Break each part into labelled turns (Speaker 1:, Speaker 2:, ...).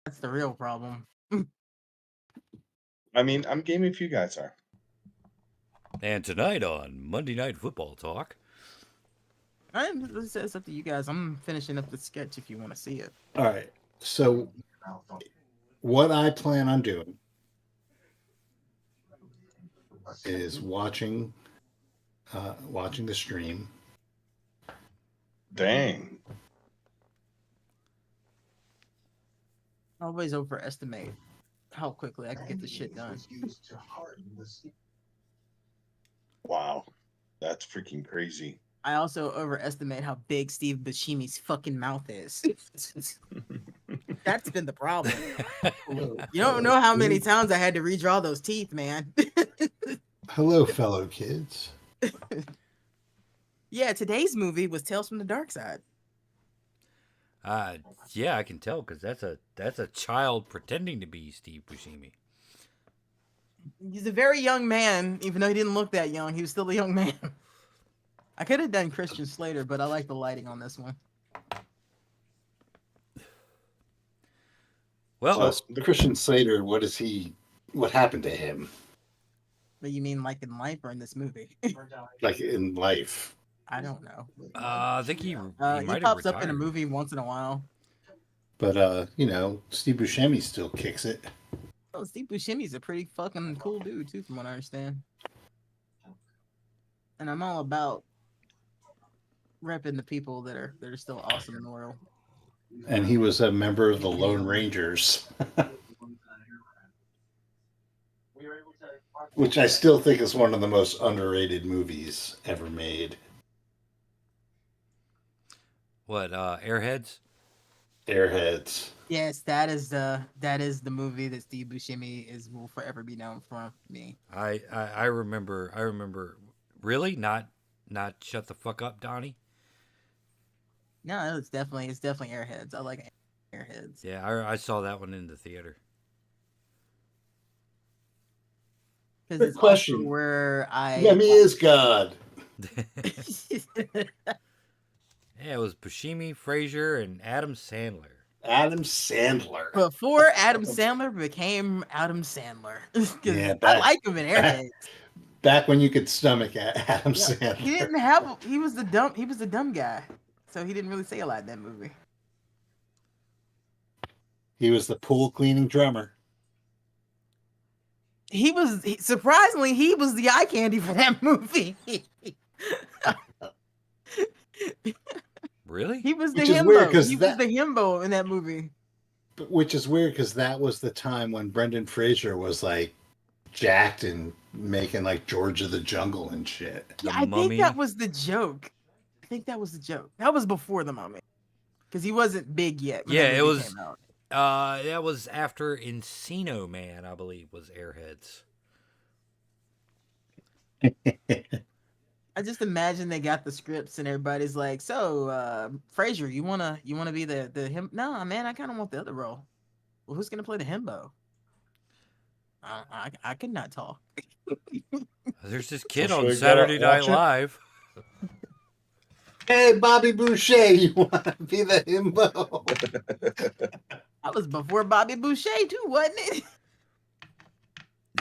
Speaker 1: That's the real problem.
Speaker 2: I mean, I'm gaming if you guys are.
Speaker 3: And tonight on Monday Night Football Talk.
Speaker 1: It's up to you guys. I'm finishing up the sketch if you want to see it.
Speaker 4: All right. So, what I plan on doing is watching the stream.
Speaker 2: Dang.
Speaker 1: Always overestimate how quickly I can get the shit done.
Speaker 2: Wow. That's freaking crazy.
Speaker 1: I also overestimate how big Steve Buscemi's fucking mouth is. That's been the problem. You don't know how many times I had to redraw those teeth, man.
Speaker 4: Hello, fellow kids.
Speaker 1: Yeah, today's movie was Tales from the Dark Side.
Speaker 3: Yeah, I can tell because that's a child pretending to be Steve Buscemi.
Speaker 1: He's a very young man, even though he didn't look that young. He was still a young man. I could have done Christian Slater, but I like the lighting on this one.
Speaker 3: Well,
Speaker 4: So, Christian Slater, what happened to him?
Speaker 1: But you mean like in life or in this movie?
Speaker 4: Like in life?
Speaker 1: I don't know.
Speaker 3: I think he might have
Speaker 1: pops up in a
Speaker 3: retired.
Speaker 1: movie once in a while.
Speaker 4: But Steve Buscemi still kicks it.
Speaker 1: Oh, Steve Buscemi's a pretty fucking cool dude too, from what I understand. And I'm all about repping the people that are still awesome and loyal.
Speaker 4: And he was a member of the Lone Rangers, which I still think is one of the most underrated movies ever made.
Speaker 3: What, Airheads?
Speaker 4: Airheads.
Speaker 1: Yes, that is the movie that Steve Buscemi will forever be known for me.
Speaker 3: I remember. Really? Not Shut the Fuck Up, Donnie?
Speaker 1: No, it's definitely Airheads. I like Airheads.
Speaker 3: Yeah, I saw that one in the theater.
Speaker 1: Because it's
Speaker 4: question.
Speaker 1: also where
Speaker 4: Lemmy is God.
Speaker 3: Yeah, it was Buscemi, Frazier, and Adam Sandler.
Speaker 4: Adam Sandler.
Speaker 1: Before Adam Sandler became Adam Sandler.
Speaker 4: Yeah,
Speaker 1: I like him in Airheads.
Speaker 4: Back when you could stomach Adam Sandler.
Speaker 1: He was the dumb guy. So he didn't really say a lot in that movie.
Speaker 4: He was the pool cleaning drummer.
Speaker 1: Surprisingly, he was the eye candy for that movie.
Speaker 3: Really?
Speaker 1: He was the
Speaker 4: Which is
Speaker 1: himbo.
Speaker 4: weird, 'cause
Speaker 1: he was the himbo in that movie.
Speaker 4: Which is weird because that was the time when Brendan Fraser was like jacked and making like George of the Jungle and shit.
Speaker 1: Yeah, I think that was the joke. That was before The Mummy. Because he wasn't big yet.
Speaker 3: Yeah, it was. Came out. That was after Encino Man, I believe, was Airheads.
Speaker 1: I just imagine they got the scripts and everybody's like, "So, Fraser, you wanna be the him? No, man, I kind of want the other role. Well, who's gonna play the himbo? I could not talk.
Speaker 3: There's this kid on Saturday Night Live.
Speaker 4: Hey, Bobby Boucher, you want to be the himbo?
Speaker 1: That was before Bobby Boucher too, wasn't it?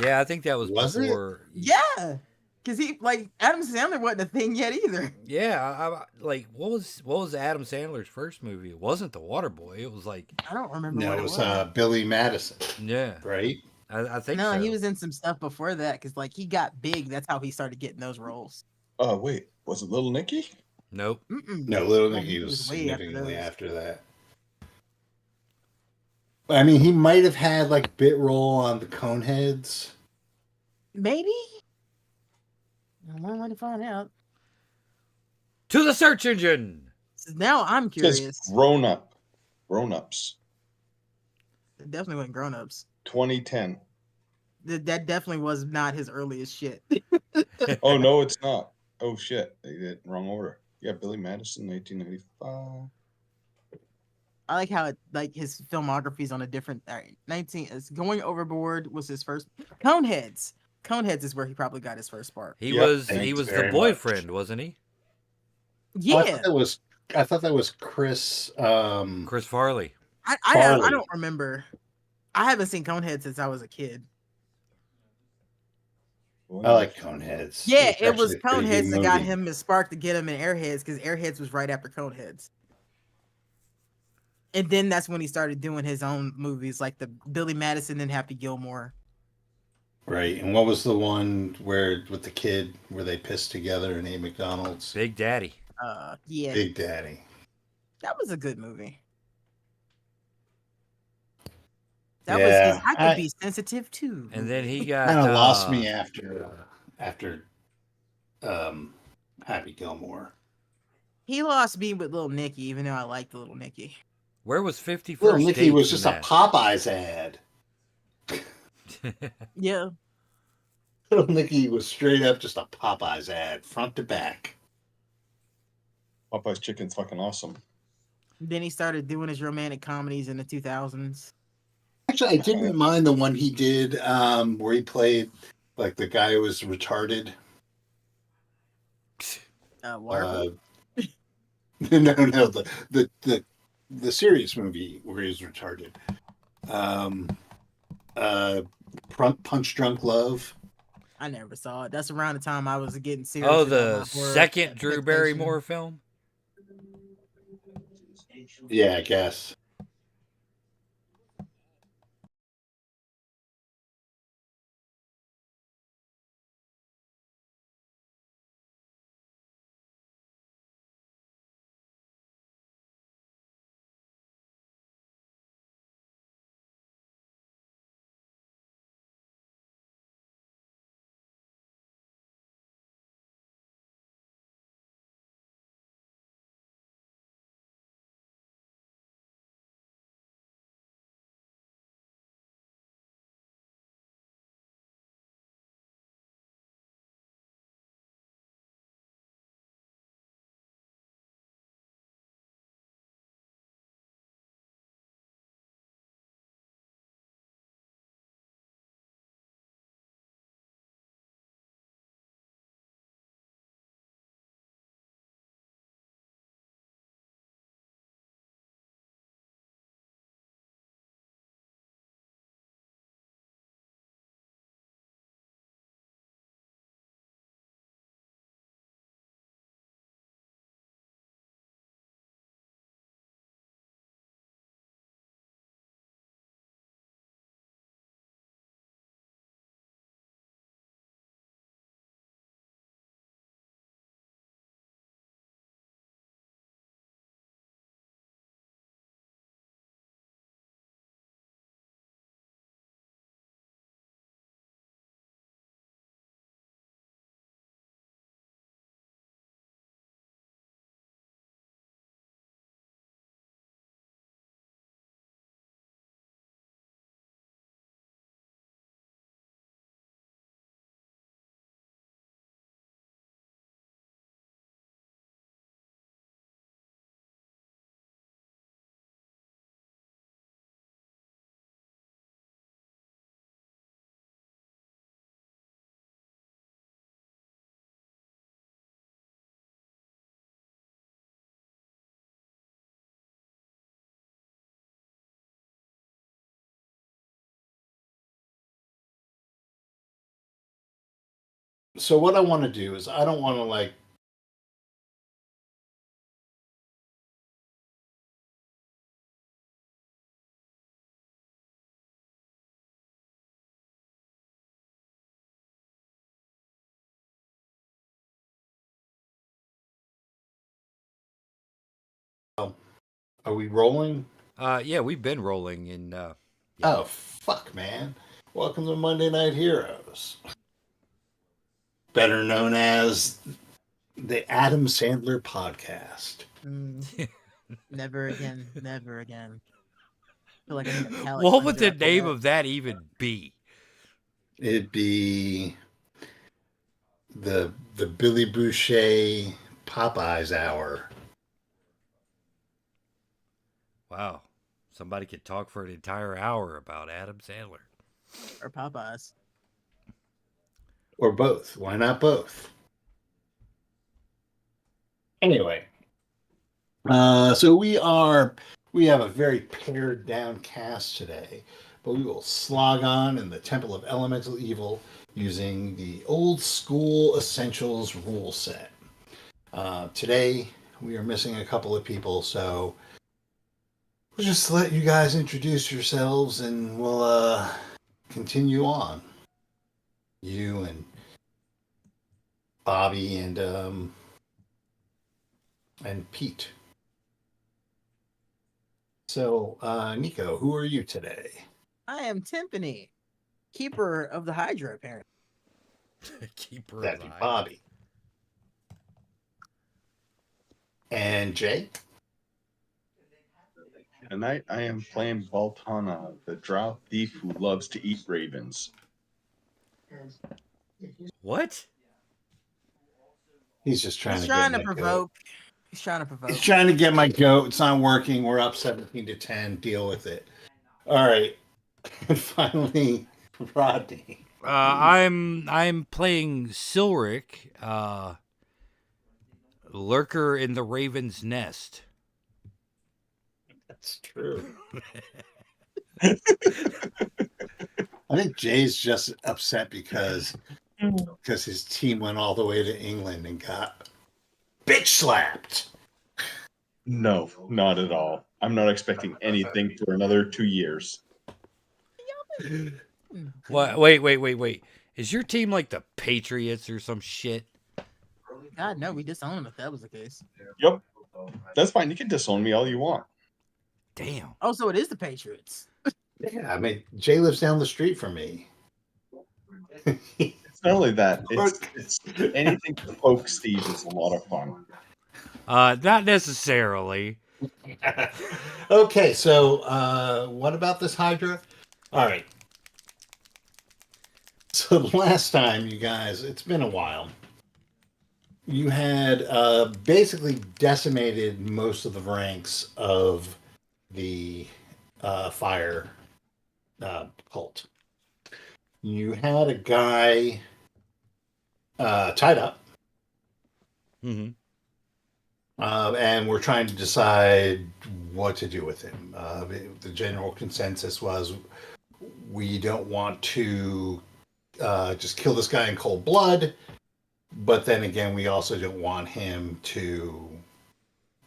Speaker 3: Yeah, I think that was before.
Speaker 1: Yeah. Because Adam Sandler wasn't a thing yet either.
Speaker 3: Yeah, what was Adam Sandler's first movie? It wasn't The Waterboy. It was like
Speaker 1: I don't remember.
Speaker 4: No, it was Billy Madison.
Speaker 3: Yeah,
Speaker 4: right.
Speaker 3: I think
Speaker 1: no,
Speaker 3: so.
Speaker 1: He was in some stuff before that because he got big. That's how he started getting those roles.
Speaker 2: Oh wait, was it Little Nicky?
Speaker 3: Nope.
Speaker 4: No, Little Nicky was significantly after that. I mean, he might have had like bit role on the Coneheads.
Speaker 1: Maybe. I don't want to find out.
Speaker 3: To the search engine.
Speaker 1: Now I'm curious.
Speaker 2: Grown-ups.
Speaker 1: It definitely wasn't Grown-ups.
Speaker 2: 2010.
Speaker 1: That definitely was not his earliest shit.
Speaker 2: Oh no, it's not. Oh shit, they did it in wrong order. Yeah, Billy Madison, 1995.
Speaker 1: I like how his filmography's on a different. All right, Going Overboard was his first. Coneheads is where he probably got his first part.
Speaker 3: He was the boyfriend, wasn't he?
Speaker 1: Yeah.
Speaker 4: I thought that was Chris.
Speaker 3: Chris Farley.
Speaker 1: I
Speaker 4: Farley.
Speaker 1: don't remember. I haven't seen Conehead since I was a kid.
Speaker 4: I like Coneheads.
Speaker 1: Yeah,
Speaker 4: It's
Speaker 1: it was
Speaker 4: actually a pretty good
Speaker 1: Coneheads that got
Speaker 4: movie.
Speaker 1: him his spark to get him in Airheads because Airheads was right after Coneheads. And then that's when he started doing his own movies like the Billy Madison and Happy Gilmore.
Speaker 4: Right. And what was the one where with the kid where they pissed together and ate McDonald's?
Speaker 3: Big Daddy.
Speaker 1: Yeah,
Speaker 4: Big Daddy.
Speaker 1: that was a good movie. That was his.
Speaker 4: Yeah,
Speaker 1: I could be sensitive too.
Speaker 3: And then he got
Speaker 4: kind of lost me after Happy Gilmore.
Speaker 1: He lost me with Little Nicky, even though I liked Little Nicky.
Speaker 3: Where was 51st
Speaker 4: Little Nicky
Speaker 3: Dates
Speaker 4: was
Speaker 3: in
Speaker 4: just
Speaker 3: that?
Speaker 4: a Popeyes ad.
Speaker 1: Yeah.
Speaker 4: Little Nicky was straight up just a Popeyes ad, front to back.
Speaker 2: Popeye's chicken's fucking awesome.
Speaker 1: Then he started doing his romantic comedies in the 2000s.
Speaker 4: Actually, I didn't mind the one he did where he played like the guy who was retarded.
Speaker 1: Waterboy?
Speaker 4: No, the serious movie where he was retarded. Punch Drunk Love.
Speaker 1: I never saw it. That's around the time I was getting serious.
Speaker 3: Oh,
Speaker 1: about
Speaker 3: the
Speaker 1: my horror
Speaker 3: second Drew
Speaker 1: expectation.
Speaker 3: Barrymore film?
Speaker 4: Yeah, I guess. So what I want to do is I don't want to like are we rolling?
Speaker 3: Yeah, we've been rolling in. Yeah.
Speaker 4: Oh fuck, man! Welcome to Monday Night Heroes, better known as the Adam Sandler podcast.
Speaker 1: Never again. Never again. I feel like I need a palate
Speaker 3: What would
Speaker 1: cleanser
Speaker 3: the
Speaker 1: after
Speaker 3: name
Speaker 1: that.
Speaker 3: of that even be?
Speaker 4: It'd be the Billy Boucher Popeyes Hour.
Speaker 3: Wow. Somebody could talk for an entire hour about Adam Sandler.
Speaker 1: Or Popeyes.
Speaker 4: Or both. Why not both? Anyway. So we are We have a very pared down cast today, but we will slog on in the Temple of Elemental Evil using the old school Essentials rule set. Today, we are missing a couple of people, so we'll just let you guys introduce yourselves and we'll continue on. You and Bobby and Pete. So, Nico, who are you today?
Speaker 1: I am Timpani, keeper of the Hydra, apparently.
Speaker 3: Keeper
Speaker 4: That'd
Speaker 3: of
Speaker 4: be
Speaker 3: the
Speaker 4: Bobby. And Jay?
Speaker 2: Tonight I am playing Baltana, the drow thief who loves to eat ravens.
Speaker 3: What?
Speaker 4: He's just trying
Speaker 1: He's
Speaker 4: to
Speaker 1: trying
Speaker 4: get
Speaker 1: to
Speaker 4: my
Speaker 1: provoke.
Speaker 4: goat.
Speaker 1: He's trying to provoke.
Speaker 4: He's trying to get my goat. It's not working. We're up 17-10. Deal with it. All right. And finally, Rodney.
Speaker 3: I'm playing Silric, lurker in the Raven's Nest.
Speaker 4: That's true. I think Jay's just upset because his team went all the way to England and got bitch slapped.
Speaker 2: No, not at all. I'm not expecting anything for another 2 years.
Speaker 3: What? Wait. Is your team like the Patriots or some shit?
Speaker 1: God, no, we disown him if that was the case.
Speaker 2: Yep. That's fine. You can disown me all you want.
Speaker 3: Damn.
Speaker 1: Oh, so it is the Patriots.
Speaker 4: Yeah, I mean, Jay lives down the street from me.
Speaker 2: It's not only that, it's anything to poke Steve is a lot of fun.
Speaker 3: Not necessarily.
Speaker 4: Okay, so what about this Hydra? All right. So the last time, you guys, it's been a while. You had basically decimated most of the ranks of the fire cult. You had a guy tied up,
Speaker 3: Mm-hmm.
Speaker 4: and we're trying to decide what to do with him. The general consensus was we don't want to just kill this guy in cold blood, but then again, we also don't want him to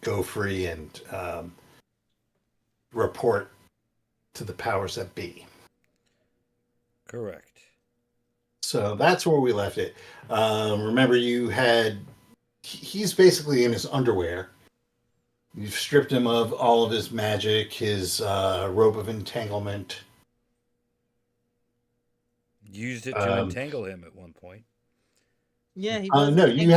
Speaker 4: go free and report to the powers that be.
Speaker 3: Correct.
Speaker 4: So that's where we left it. Remember, he's basically in his underwear. You've stripped him of all of his magic, his rope of entanglement.
Speaker 3: Used it to entangle him at one point.
Speaker 1: Yeah, he was.
Speaker 4: No, you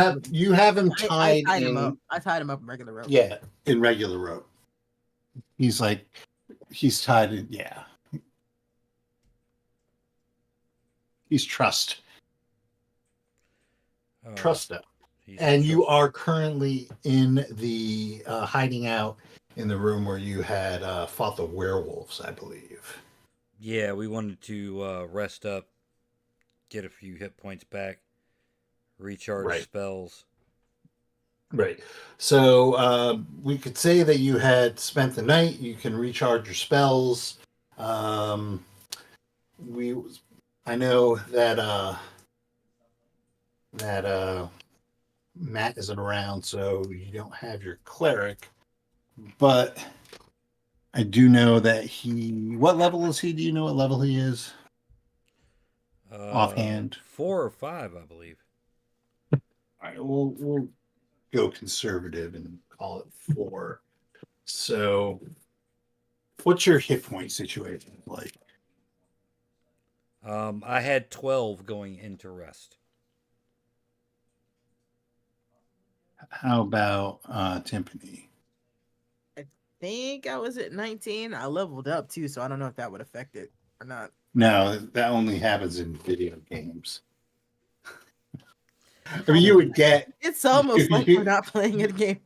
Speaker 4: have him
Speaker 1: I
Speaker 4: tied
Speaker 1: tied
Speaker 4: in.
Speaker 1: him up. I tied him up in regular rope.
Speaker 4: Yeah, in regular rope. He's tied in. Yeah, he's trussed up. And you are currently in the hiding out in the room where you had fought the werewolves, I believe.
Speaker 3: Yeah, we wanted to rest up, get a few hit points back, recharge spells.
Speaker 4: Right. So we could say that you had spent the night. You can recharge your spells. I know that Matt isn't around, so you don't have your cleric. But I do know that what level is he? Do you know what level he is? Offhand?
Speaker 3: 4 or 5, I believe.
Speaker 4: All right, we'll go conservative and call it 4. So, what's your hit point situation like?
Speaker 3: I had 12 going into rest.
Speaker 4: How about Timpani?
Speaker 1: I think I was at 19. I leveled up too, so I don't know if that would affect it or not.
Speaker 4: No, that only happens in video games. I mean, you would get.
Speaker 1: It's almost like we're not playing a game.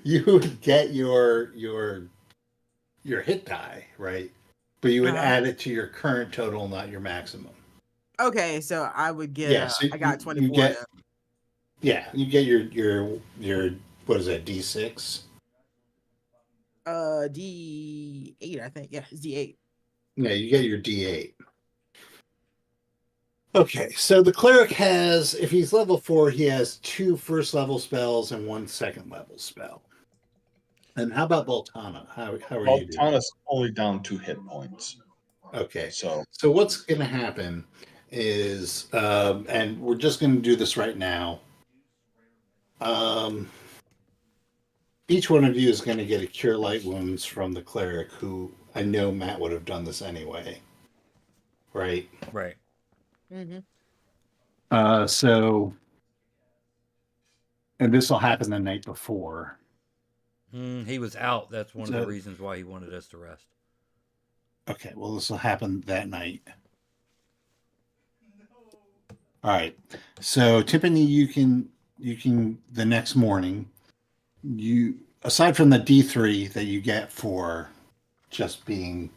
Speaker 4: You would get your hit die, right? But you would add it to your current total, not your maximum.
Speaker 1: Okay, so I would get.
Speaker 4: So
Speaker 1: I got 24.
Speaker 4: You get your what is that, D6?
Speaker 1: D8, I think. Yeah, it's D8.
Speaker 4: Yeah, you get your D8. Okay, so the cleric has, if he's level 4, he has 2 first level spells and 1 second level spell. And how about Voltana? How are you doing?
Speaker 2: Tana's only down 2 hit points.
Speaker 4: Okay,
Speaker 2: So
Speaker 4: so what's going to happen is, and we're just going to do this right now. Each one of you is going to get a cure light wounds from the cleric, who I know Matt would have done this anyway, right?
Speaker 3: Right.
Speaker 1: Mm-hmm.
Speaker 4: So, and this will happen the night before.
Speaker 3: He was out. That's one of
Speaker 4: So-
Speaker 3: the reasons why he wanted us to rest.
Speaker 4: Okay, well, this will happen that night. All right. So, Tiffany, you can the next morning, you aside from the D3 that you get for just being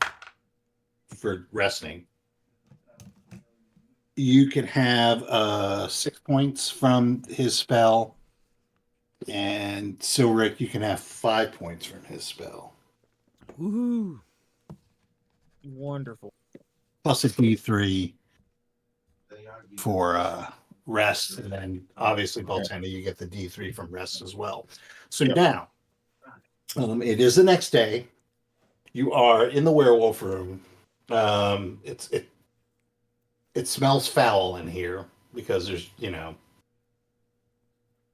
Speaker 4: for resting, you can have 6 points from his spell, and Silric, you can have 5 points from his spell,
Speaker 3: Woohoo!
Speaker 1: Wonderful.
Speaker 4: plus a D3 for rest, and then obviously Voltana, you get the D3 from rest as well. So now, it is the next day. You are in the werewolf room. It smells foul in here because there's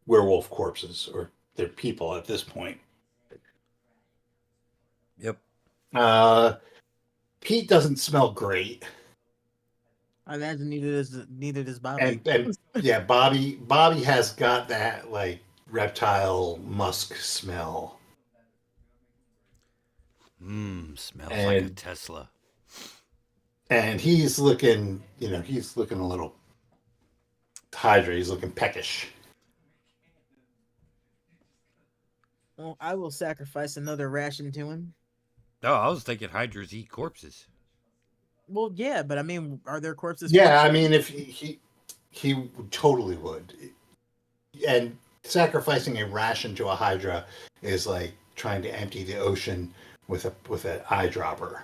Speaker 4: werewolf corpses, or they're people at this point.
Speaker 3: Yep.
Speaker 4: Pete doesn't smell great,
Speaker 1: I imagine neither does Bobby.
Speaker 4: and yeah, Bobby has got that like reptile musk smell.
Speaker 3: Smells like a
Speaker 4: And-
Speaker 3: Tesla.
Speaker 4: And he's looking, a little Hydra. He's looking peckish.
Speaker 1: Well, I will sacrifice another ration to him.
Speaker 3: Oh, I was thinking hydras eat corpses.
Speaker 1: Well, yeah, but I mean, are there corpses?
Speaker 4: Yeah, I mean, if he totally would, and sacrificing a ration to a Hydra is like trying to empty the ocean with an eyedropper.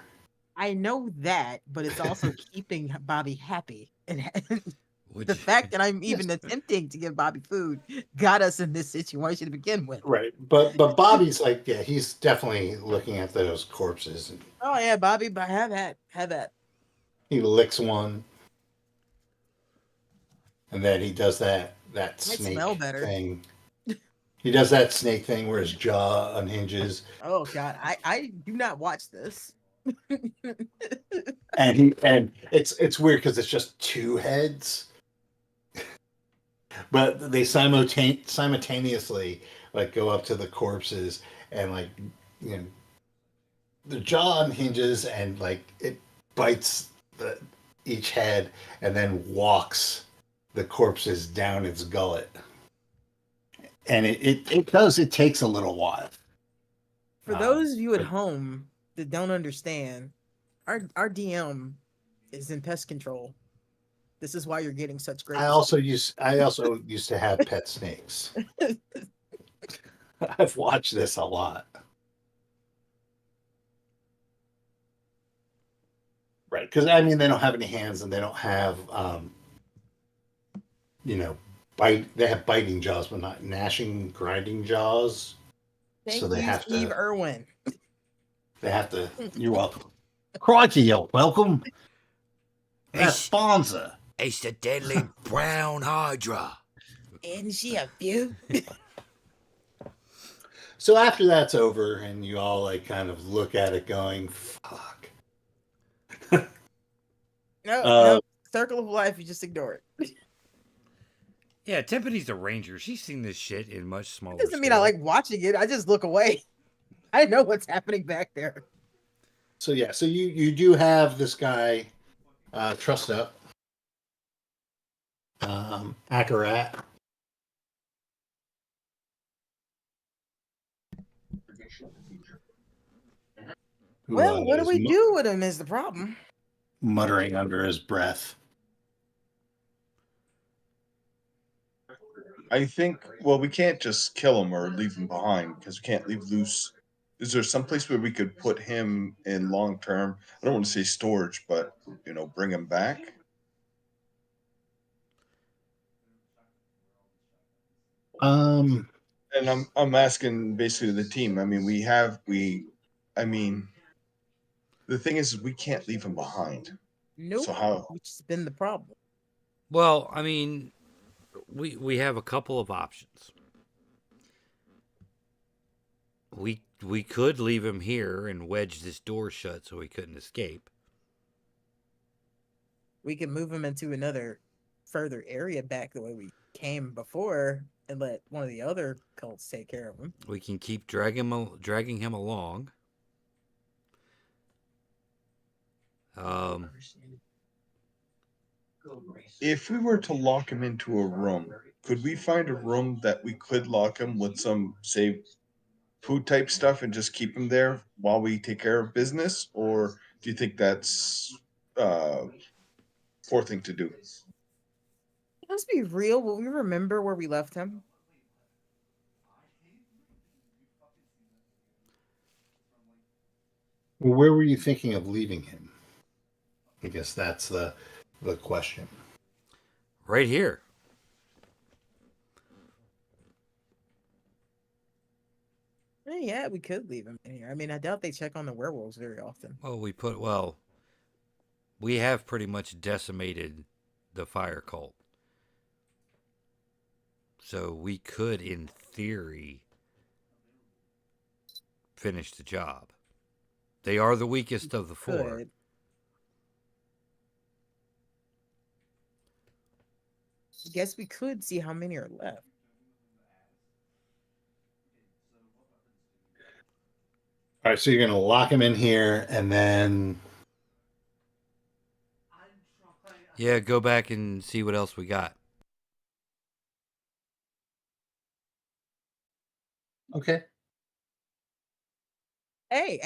Speaker 1: I know that, but it's also keeping Bobby happy. And
Speaker 3: Would
Speaker 1: the
Speaker 3: you-
Speaker 1: fact that I'm even attempting to give Bobby food got us in this situation to begin with.
Speaker 4: Right, but Bobby's like, yeah, he's definitely looking at those corpses, and
Speaker 1: Oh yeah, Bobby, but have that.
Speaker 4: he licks one, and then he does that snake
Speaker 1: smell better.
Speaker 4: thing. He does that snake thing where his jaw unhinges,
Speaker 1: Oh god, I do not watch this.
Speaker 4: and it's weird because it's just 2 heads, but they simultaneously like go up to the corpses, and like the jaw unhinges, and like it bites each head and then walks the corpses down its gullet, and it takes a little while.
Speaker 1: For those of you at home that don't understand, our DM is in pest control. This is why you're getting such great.
Speaker 4: I also used to have pet snakes. I've watched this a lot. Right, because I mean, they don't have any hands, and they don't have, bite. They have biting jaws, but not gnashing, grinding jaws.
Speaker 1: Thank
Speaker 4: so they
Speaker 1: you,
Speaker 4: have
Speaker 1: Steve
Speaker 4: to.
Speaker 1: Irwin.
Speaker 4: They have to. You're welcome. Crikey, you're welcome. That's sponsor.
Speaker 3: It's the deadly brown hydra.
Speaker 1: Isn't she a beaut?
Speaker 4: So after that's over, and you all like kind of look at it, going, "Fuck."
Speaker 1: No, circle of life. You just ignore it.
Speaker 3: Yeah, Tiffany's a ranger. She's seen this shit in much smaller.
Speaker 1: Doesn't mean I like watching it. I just look away. I know what's happening back there.
Speaker 4: So yeah, so you do have this guy, trussed up, Akarat.
Speaker 1: Well, what do
Speaker 4: is
Speaker 1: we do with him is the problem.
Speaker 4: muttering under his breath.
Speaker 2: I think, well, we can't just kill him or leave him behind because we can't leave loose is there some place where we could put him in long term? I don't want to say storage, but bring him back. And I'm asking basically the team. I mean, I mean, the thing is, we can't leave him behind.
Speaker 1: Nope.
Speaker 2: So how?
Speaker 1: Which has been the problem.
Speaker 3: Well, I mean, we have a couple of options. We could leave him here and wedge this door shut so he couldn't escape.
Speaker 1: We could move him into another further area back the way we came before and let one of the other cults take care of him.
Speaker 3: We can keep dragging him along.
Speaker 2: If we were to lock him into a room, could we find a room that we could lock him with some, say, food type stuff and just keep him there while we take care of business? Or do you think that's poor thing to do?
Speaker 1: Let's be real. Will we remember where we left him?
Speaker 4: Well, where were you thinking of leaving him? I guess that's the question.
Speaker 3: Right here.
Speaker 1: Yeah, we could leave him in here. I mean, I doubt they check on the werewolves very often.
Speaker 3: Well, we have pretty much decimated the fire cult. So we could, in theory, finish the job. They are the weakest of the four.
Speaker 1: Could. I guess we could see how many are left.
Speaker 4: All right, so you're going to lock him in here and then...
Speaker 3: Yeah, go back and see what else we got.
Speaker 4: Okay.
Speaker 1: Hey,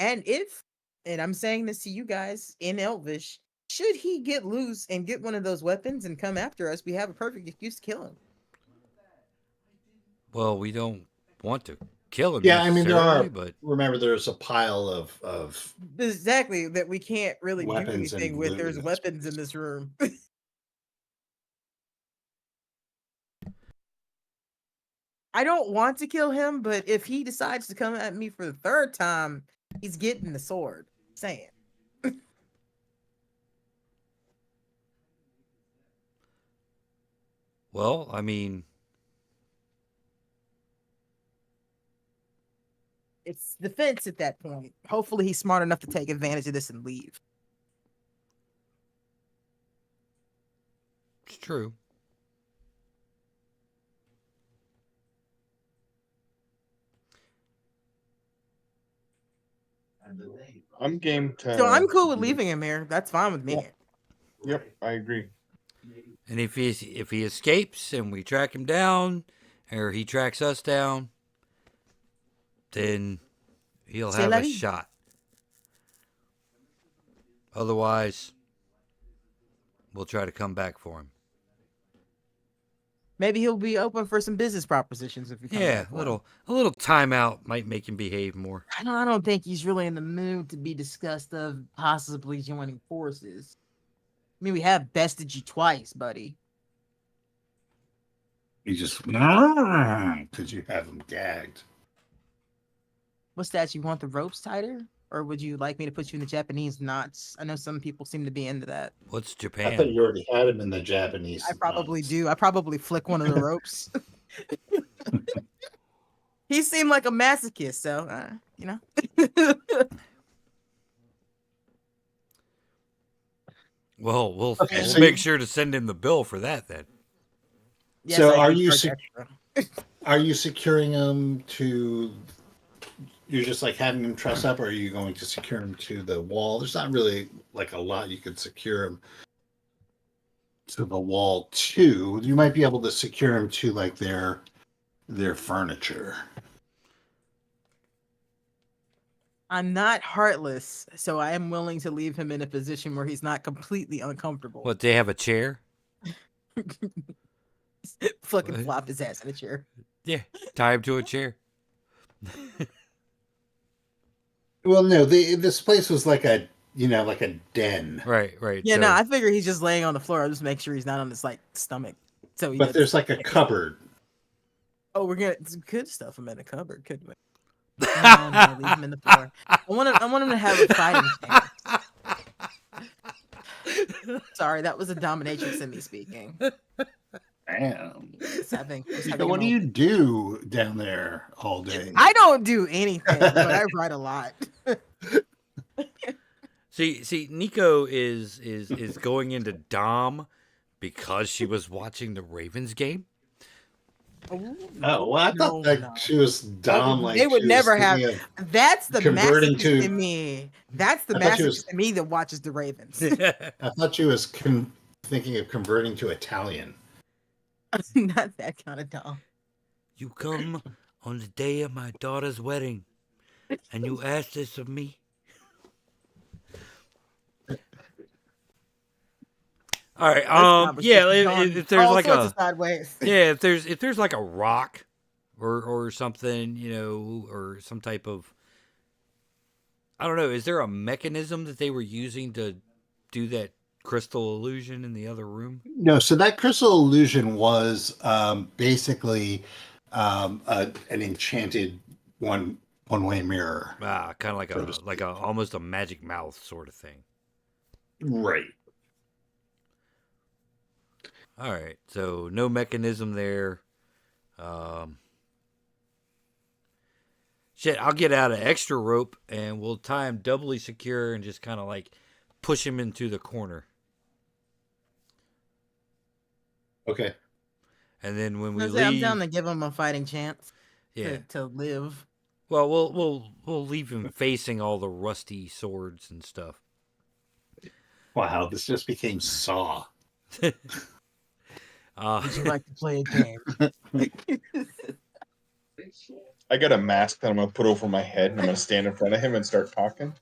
Speaker 1: and I'm saying this to you guys in Elvish, should he get loose and get one of those weapons and come after us, we have a perfect excuse to kill him.
Speaker 3: Well, we don't want to kill him.
Speaker 4: Yeah, I mean,
Speaker 3: but
Speaker 4: remember, there's a pile of
Speaker 1: exactly that we can't really do
Speaker 4: weapons
Speaker 1: anything
Speaker 4: and
Speaker 1: with.
Speaker 4: loot
Speaker 1: There's
Speaker 4: in this
Speaker 1: weapons in this room. I don't want to kill him, but if he decides to come at me for the third time, he's getting the sword. Saying.
Speaker 3: Well, I mean,
Speaker 1: it's defense at that point. Hopefully he's smart enough to take advantage of this and leave.
Speaker 3: It's true.
Speaker 2: I'm game to.
Speaker 1: So I'm cool with leaving him here. That's fine with me.
Speaker 2: Yep, I agree.
Speaker 3: And if he escapes and we track him down, or he tracks us down, then he'll have a shot. Otherwise, we'll try to come back for him.
Speaker 1: Maybe he'll be open for some business propositions if we come back for him.
Speaker 3: A little timeout might make him behave more.
Speaker 1: I don't think he's really in the mood to be discussed of possibly joining forces. I mean, we have bested you twice, buddy.
Speaker 4: You just because you have him gagged.
Speaker 1: What's that? You want the ropes tighter? Or would you like me to put you in the Japanese knots? I know some people seem to be into that.
Speaker 3: What's Japan?
Speaker 4: I thought you already had him in the Japanese.
Speaker 1: I probably do. I probably flick one of the ropes. He seemed like a masochist, so, you know.
Speaker 3: Well, we'll make sure to send him the bill for that then.
Speaker 1: Yes,
Speaker 4: so are you securing him to... You're just like having him truss up, or are you going to secure him to the wall? There's not really like a lot you could secure him to the wall to. You might be able to secure him to like their furniture.
Speaker 1: I'm not heartless, so I am willing to leave him in a position where he's not completely uncomfortable.
Speaker 3: What, they have a chair?
Speaker 1: Fucking flop his ass in a chair.
Speaker 3: Yeah, tie him to a chair.
Speaker 4: Well, no, this place was like a like a den,
Speaker 3: Right.
Speaker 1: Yeah,
Speaker 3: So,
Speaker 1: no, I figure he's just laying on the floor. I'll just make sure he's not on his like stomach. So he
Speaker 4: but
Speaker 1: gets.
Speaker 4: there's like a cupboard.
Speaker 1: Oh, we're gonna could stuff him in a cupboard, could we? No, leave him in the floor. I want him to have a fighting chance. Sorry, that was a dominatrix in me speaking.
Speaker 4: Damn.
Speaker 1: Was
Speaker 4: So
Speaker 1: having a
Speaker 4: what do you
Speaker 1: moment.
Speaker 4: do down there all day?
Speaker 1: I don't do anything, but I write a lot.
Speaker 3: see, Nico is going into Dom because she was watching the Ravens game.
Speaker 1: Oh,
Speaker 4: Oh, well, I thought that she was Dom. Like
Speaker 1: they would
Speaker 4: she
Speaker 1: never
Speaker 4: was
Speaker 1: have.
Speaker 4: thinking of
Speaker 1: That's the
Speaker 4: converting
Speaker 1: masochist
Speaker 4: to.
Speaker 1: in me. That's the
Speaker 4: I thought she
Speaker 1: masochist
Speaker 4: was.
Speaker 1: in me that watches the Ravens.
Speaker 4: I thought she was thinking of converting to Italian.
Speaker 1: Not that kind of Dom.
Speaker 3: You come on the day of my daughter's wedding, and you ask this of me. All right. Yeah. If there's like
Speaker 1: sorts of sideways.
Speaker 3: yeah, if there's like a rock, or something, or some type of, I don't know. Is there a mechanism that they were using to do that crystal illusion in the other room?
Speaker 4: No, so that crystal illusion was basically an enchanted one-way mirror.
Speaker 3: Kind of like a almost a magic mouth sort of thing.
Speaker 4: Right.
Speaker 3: All right. So no mechanism there. Shit, I'll get out an extra rope and we'll tie him doubly secure and just kind of like push him into the corner.
Speaker 4: Okay.
Speaker 3: And then when we
Speaker 1: I'm
Speaker 3: leave,
Speaker 1: down to give him a fighting chance.
Speaker 3: yeah,
Speaker 1: To live.
Speaker 3: well, we'll leave him facing all the rusty swords and stuff.
Speaker 4: Wow, this just became Saw.
Speaker 1: Would you like to play a game?
Speaker 2: I got a mask that I'm gonna put over my head, and I'm gonna stand in front of him and start talking.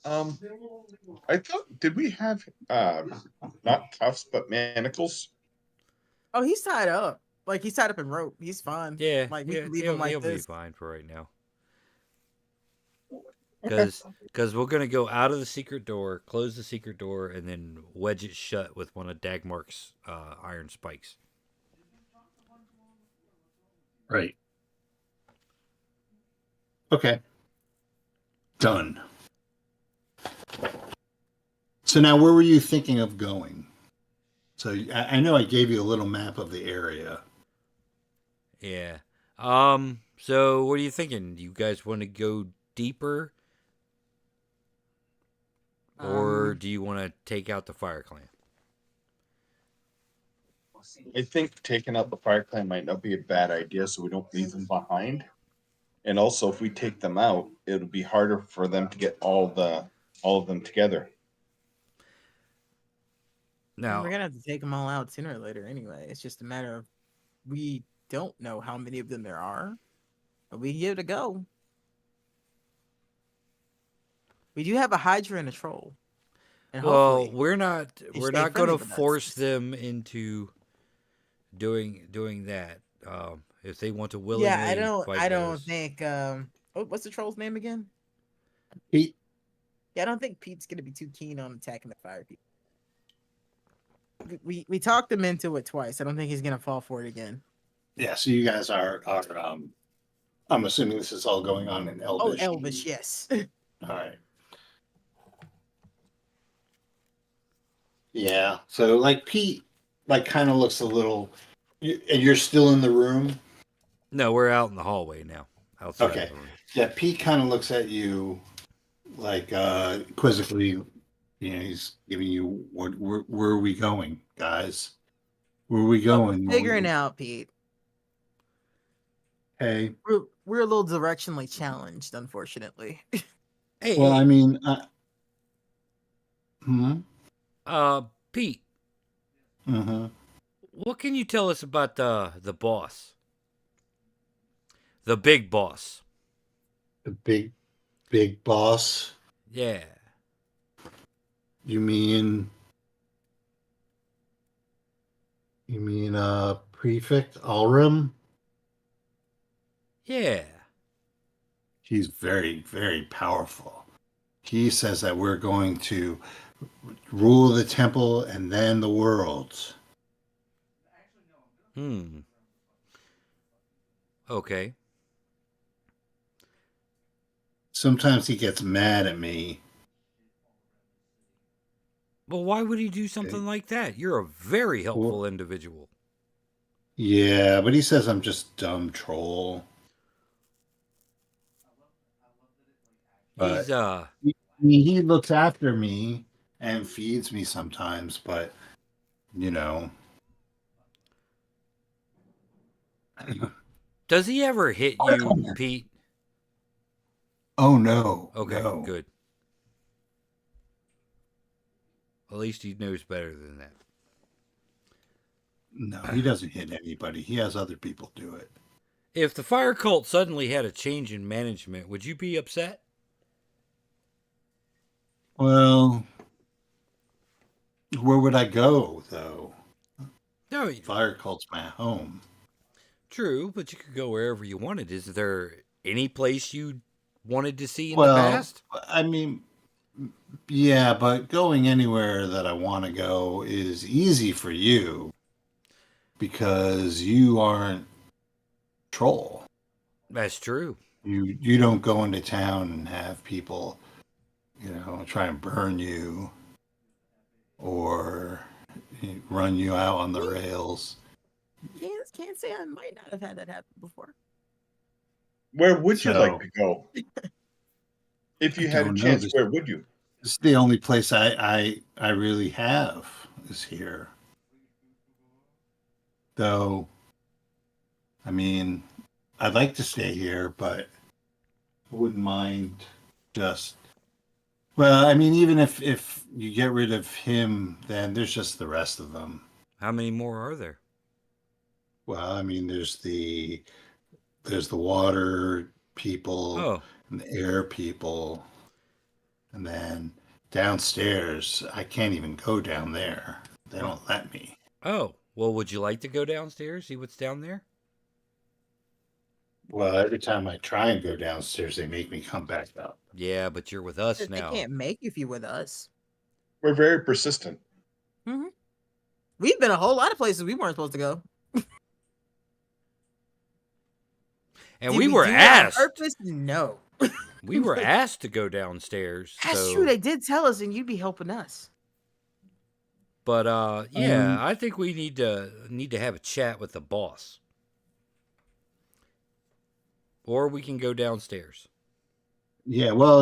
Speaker 2: I thought, did we have not cuffs but manacles?
Speaker 1: Oh, he's tied up. Like he's tied up in rope. He's fine.
Speaker 3: Yeah,
Speaker 1: Like we can leave him like
Speaker 3: he'll
Speaker 1: this.
Speaker 3: be fine for right now. Because we're gonna go out of the secret door, close the secret door, and then wedge it shut with one of Dagmark's iron spikes.
Speaker 4: Right. Okay. Done. So now, where were you thinking of going? So I know I gave you a little map of the area.
Speaker 3: Yeah. So what are you thinking? Do you guys want to go deeper, or do you want to take out the Fire Clan?
Speaker 2: I think taking out the Fire Clan might not be a bad idea, so we don't leave them behind. And also, if we take them out, it'll be harder for them to get all of them together.
Speaker 3: Now
Speaker 1: we're gonna have to take them all out sooner or later anyway. It's just a matter of we don't know how many of them there are, but we give it a go. We do have a Hydra and a Troll. And
Speaker 3: well, we're not going to force
Speaker 1: us.
Speaker 3: them into doing that. If they want to willingly,
Speaker 1: yeah, I don't think. What's the Troll's name again?
Speaker 4: Pete.
Speaker 1: Yeah, I don't think Pete's gonna be too keen on attacking the fire people. We talked him into it twice. I don't think he's gonna fall for it again.
Speaker 4: Yeah, so you guys are I'm assuming this is all going on in Elvish.
Speaker 1: Oh, Elvish, yes.
Speaker 4: All right. Yeah. So like Pete like kind of looks a little and you're still in the room?
Speaker 3: No, we're out in the hallway now. Outside.
Speaker 4: Okay. Yeah, Pete kind of looks at you like quizzically. He's giving you where are we going, guys? Where are we going?
Speaker 1: Figuring out, Pete.
Speaker 4: Hey.
Speaker 1: We're a little directionally challenged, unfortunately.
Speaker 3: Hey.
Speaker 4: Well, I mean,
Speaker 3: Pete.
Speaker 4: Mm-hmm.
Speaker 3: What can you tell us about the boss? The big boss.
Speaker 4: The big boss?
Speaker 3: Yeah.
Speaker 4: You mean Prefect Alrim?
Speaker 3: Yeah.
Speaker 4: He's very, very powerful. He says that we're going to rule the temple and then the world.
Speaker 3: Okay.
Speaker 4: Sometimes he gets mad at me.
Speaker 3: Well, why would he do something like that? You're a very helpful individual.
Speaker 4: Yeah, but he says I'm just dumb troll. But he looks after me and feeds me sometimes, but you know.
Speaker 3: Does he ever hit you, Pete?
Speaker 4: Oh no.
Speaker 3: Okay,
Speaker 4: No.
Speaker 3: good. At least he knows better than that.
Speaker 4: No, he doesn't hit anybody. He has other people do it.
Speaker 3: If the fire cult suddenly had a change in management, would you be upset?
Speaker 4: Well, where would I go though?
Speaker 3: No,
Speaker 4: Fire cult's my home.
Speaker 3: true, but you could go wherever you wanted. Is there any place you wanted to see in the
Speaker 4: Well,
Speaker 3: past?
Speaker 4: I mean, yeah, but going anywhere that I want to go is easy for you because you aren't troll.
Speaker 3: That's true.
Speaker 4: You don't go into town and have people, try and burn you or run you out on the rails.
Speaker 1: Can't say I might not have had that happen before.
Speaker 2: Where would you like to go? If you had a chance, where would you?
Speaker 4: This is the only place I really have is here. Though, I mean, I'd like to stay here, but I wouldn't mind just. Well, I mean, even if you get rid of him, then there's just the rest of them.
Speaker 3: How many more are there?
Speaker 4: Well, I mean, there's the water people and the air people, and then downstairs, I can't even go down there. They don't let me.
Speaker 3: Oh, well, would you like to go downstairs, see what's down there?
Speaker 4: Well, every time I try and go downstairs, they make me come back up.
Speaker 3: Yeah, but you're with us
Speaker 1: They
Speaker 3: now.
Speaker 1: can't make you if you're with us.
Speaker 2: We're very persistent.
Speaker 1: Mm-hmm. We've been a whole lot of places we weren't supposed to go.
Speaker 3: And we were asked.
Speaker 1: On purpose? No.
Speaker 3: We were asked to go downstairs.
Speaker 1: That's true. They did tell us, and you'd be helping us.
Speaker 3: But yeah, I think we need to have a chat with the boss, or we can go downstairs.
Speaker 4: Yeah, well,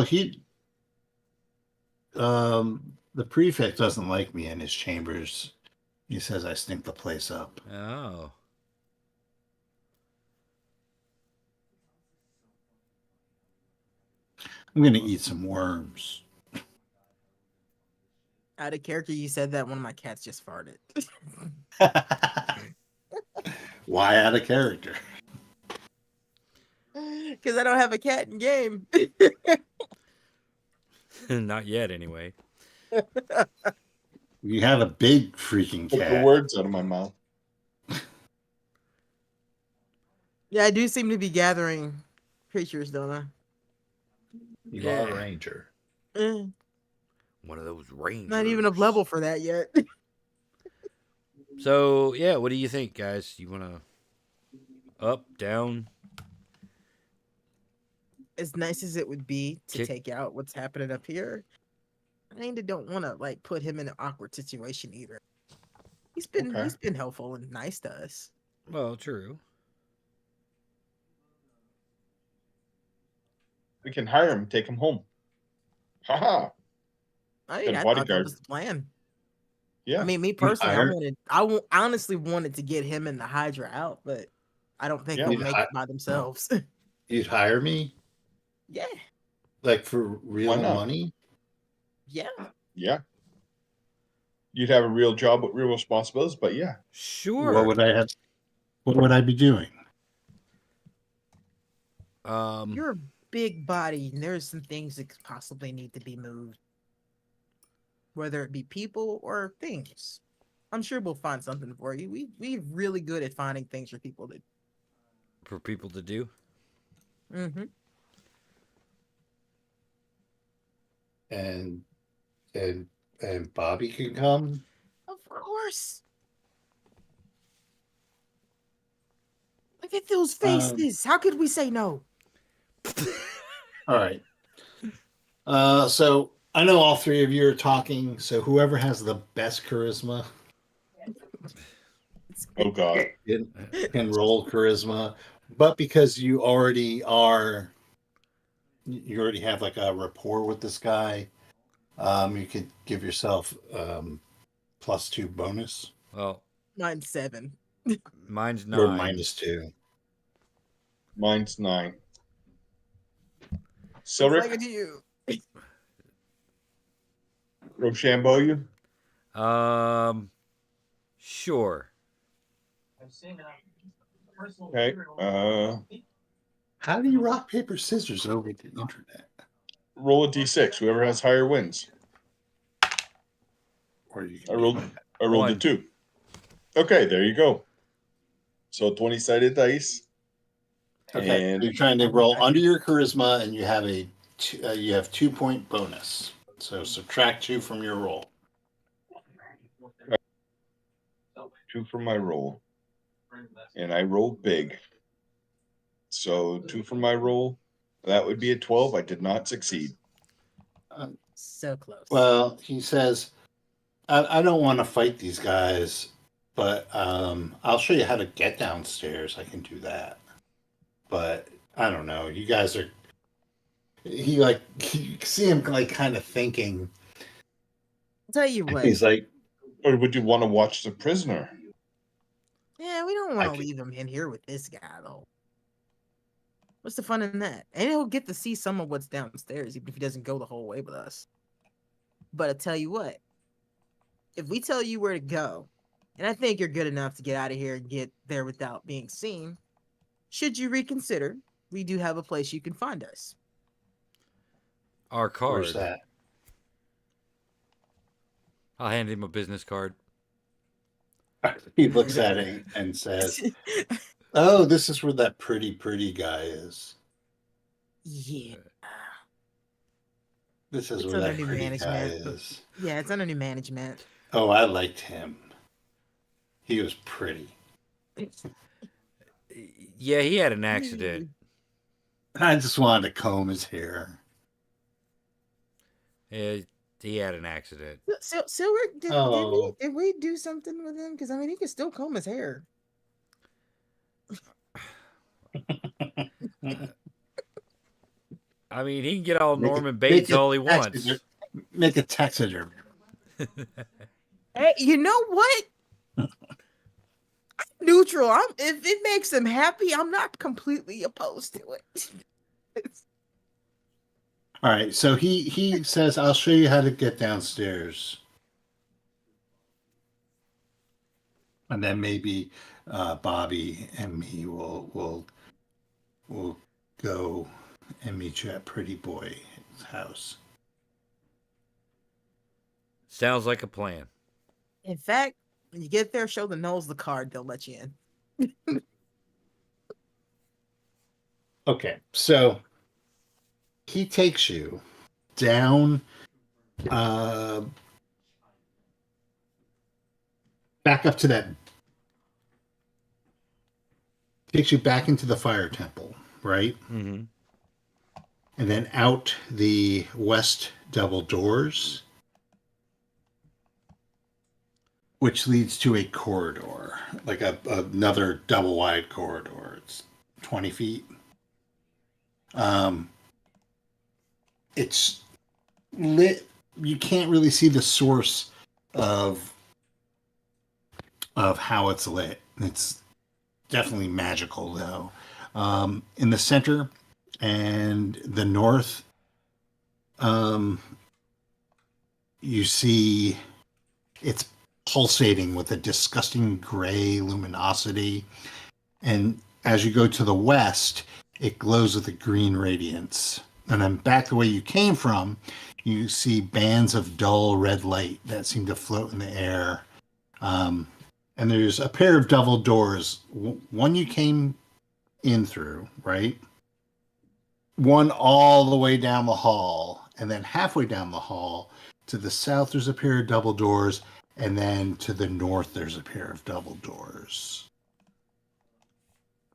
Speaker 4: the prefect doesn't like me in his chambers. He says I stink the place up.
Speaker 3: Oh.
Speaker 4: I'm going to eat some worms.
Speaker 1: Out of character, you said that one of my cats just farted.
Speaker 4: Why out of character?
Speaker 1: Because I don't have a cat in game.
Speaker 3: Not yet, anyway.
Speaker 4: You have a big freaking cat.
Speaker 2: Took the words out of my mouth.
Speaker 1: Yeah, I do seem to be gathering creatures, don't I?
Speaker 4: You are a ranger.
Speaker 3: One of those rangers.
Speaker 1: Not even a level for that yet.
Speaker 3: So, yeah, what do you think, guys? You want to up, down?
Speaker 1: As nice as it would be to take out what's happening up here, I kinda don't want to put him in an awkward situation either. He's been helpful and nice to us.
Speaker 3: Well, true.
Speaker 2: We can hire him, take him home. Haha.
Speaker 1: I thought that was the plan.
Speaker 2: Yeah.
Speaker 1: I mean, me personally, I honestly wanted to get him and the Hydra out, but I don't think they'll make it by themselves.
Speaker 4: You'd hire me?
Speaker 1: Yeah.
Speaker 4: Like for real money?
Speaker 1: Yeah.
Speaker 2: Yeah. You'd have a real job with real responsibilities, but yeah.
Speaker 3: Sure.
Speaker 4: What would I have? What would I be doing?
Speaker 1: You're a big body, and there's some things that could possibly need to be moved. Whether it be people or things. I'm sure we'll find something for you. We're really good at finding things for people to
Speaker 3: do.
Speaker 1: Mm-hmm.
Speaker 4: and and and Bobby can come.
Speaker 1: Of course. Look at those faces. How could we say no?
Speaker 4: All right. So I know all three of you are talking. So whoever has the best charisma
Speaker 2: Oh God.
Speaker 4: can roll charisma. But because you already have like a rapport with this guy, you could give yourself +2 bonus
Speaker 3: Well,
Speaker 1: Mine's 7.
Speaker 3: mine's
Speaker 4: or
Speaker 3: 9.
Speaker 4: -2.
Speaker 2: Mine's 9.
Speaker 1: Looks
Speaker 2: Silric,
Speaker 1: like it's you.
Speaker 2: Rochambeau, you?
Speaker 3: Sure.
Speaker 2: Okay.
Speaker 4: How do you rock paper scissors over the internet?
Speaker 2: Roll a d6. Whoever has higher wins.
Speaker 4: Or you
Speaker 2: I rolled a
Speaker 3: One.
Speaker 2: 2. Okay, there you go. So 20-sided dice.
Speaker 4: Okay,
Speaker 2: And
Speaker 4: you're trying to roll under your charisma, and you have a 2-point bonus. So subtract 2 from your roll.
Speaker 2: 2 from my roll. And I rolled big. So 2 from my roll. That would be a 12. I did not succeed.
Speaker 1: So close.
Speaker 4: Well, he says, I don't want to fight these guys, but I'll show you how to get downstairs. I can do that. But I don't know. You guys are. You see him like kind of thinking.
Speaker 1: I'll tell you what.
Speaker 4: He's like,
Speaker 2: Or would you want to watch the prisoner?
Speaker 1: Yeah, we don't want to leave him in here with this guy, though. What's the fun in that? And he'll get to see some of what's downstairs, even if he doesn't go the whole way with us. But I tell you what, if we tell you where to go, and I think you're good enough to get out of here and get there without being seen, should you reconsider, we do have a place you can find us.
Speaker 3: Our card.
Speaker 4: where's that?
Speaker 3: I'll hand him a business card.
Speaker 4: He looks at it and says, "Oh, this is where that pretty guy is.
Speaker 1: Yeah.
Speaker 4: This is
Speaker 1: It's
Speaker 4: where that
Speaker 1: under new
Speaker 4: pretty guy
Speaker 1: management.
Speaker 4: is."
Speaker 1: Yeah, it's under new management.
Speaker 4: Oh, I liked him. He was pretty.
Speaker 3: Yeah, he had an accident.
Speaker 4: I just wanted to comb his hair.
Speaker 3: Yeah, he had an accident.
Speaker 1: Silver,
Speaker 4: Oh.
Speaker 1: did we do something with him? Because I mean, he can still comb his hair.
Speaker 3: I mean, he can get all
Speaker 4: Make it-
Speaker 3: Norman
Speaker 4: make
Speaker 3: Bates
Speaker 4: it
Speaker 3: all he wants.
Speaker 4: Make a taxidermy.
Speaker 1: Hey, you know what? I'm neutral. If it makes him happy, I'm not completely opposed to it.
Speaker 4: All right, so he says, "I'll show you how to get downstairs," and then maybe Bobby and me will go and meet you at Pretty Boy's house.
Speaker 3: Sounds like a plan.
Speaker 1: In fact, when you get there, show the Knowles the card. They'll let you in.
Speaker 4: Okay, so he takes you down, back up to that. Takes you back into the fire temple, right?
Speaker 3: Mm-hmm.
Speaker 4: And then out the west double doors, which leads to a corridor, like another double wide corridor. It's 20 feet. It's lit. You can't really see the source of how it's lit. It's definitely magical, though. In the center and the north, you see it's pulsating with a disgusting gray luminosity. And as you go to the west, it glows with a green radiance. And then back the way you came from, you see bands of dull red light that seem to float in the air. And there's a pair of double doors. One you came in through, right? One all the way down the hall, and then halfway down the hall to the south, there's a pair of double doors, and then to the north, there's a pair of double doors.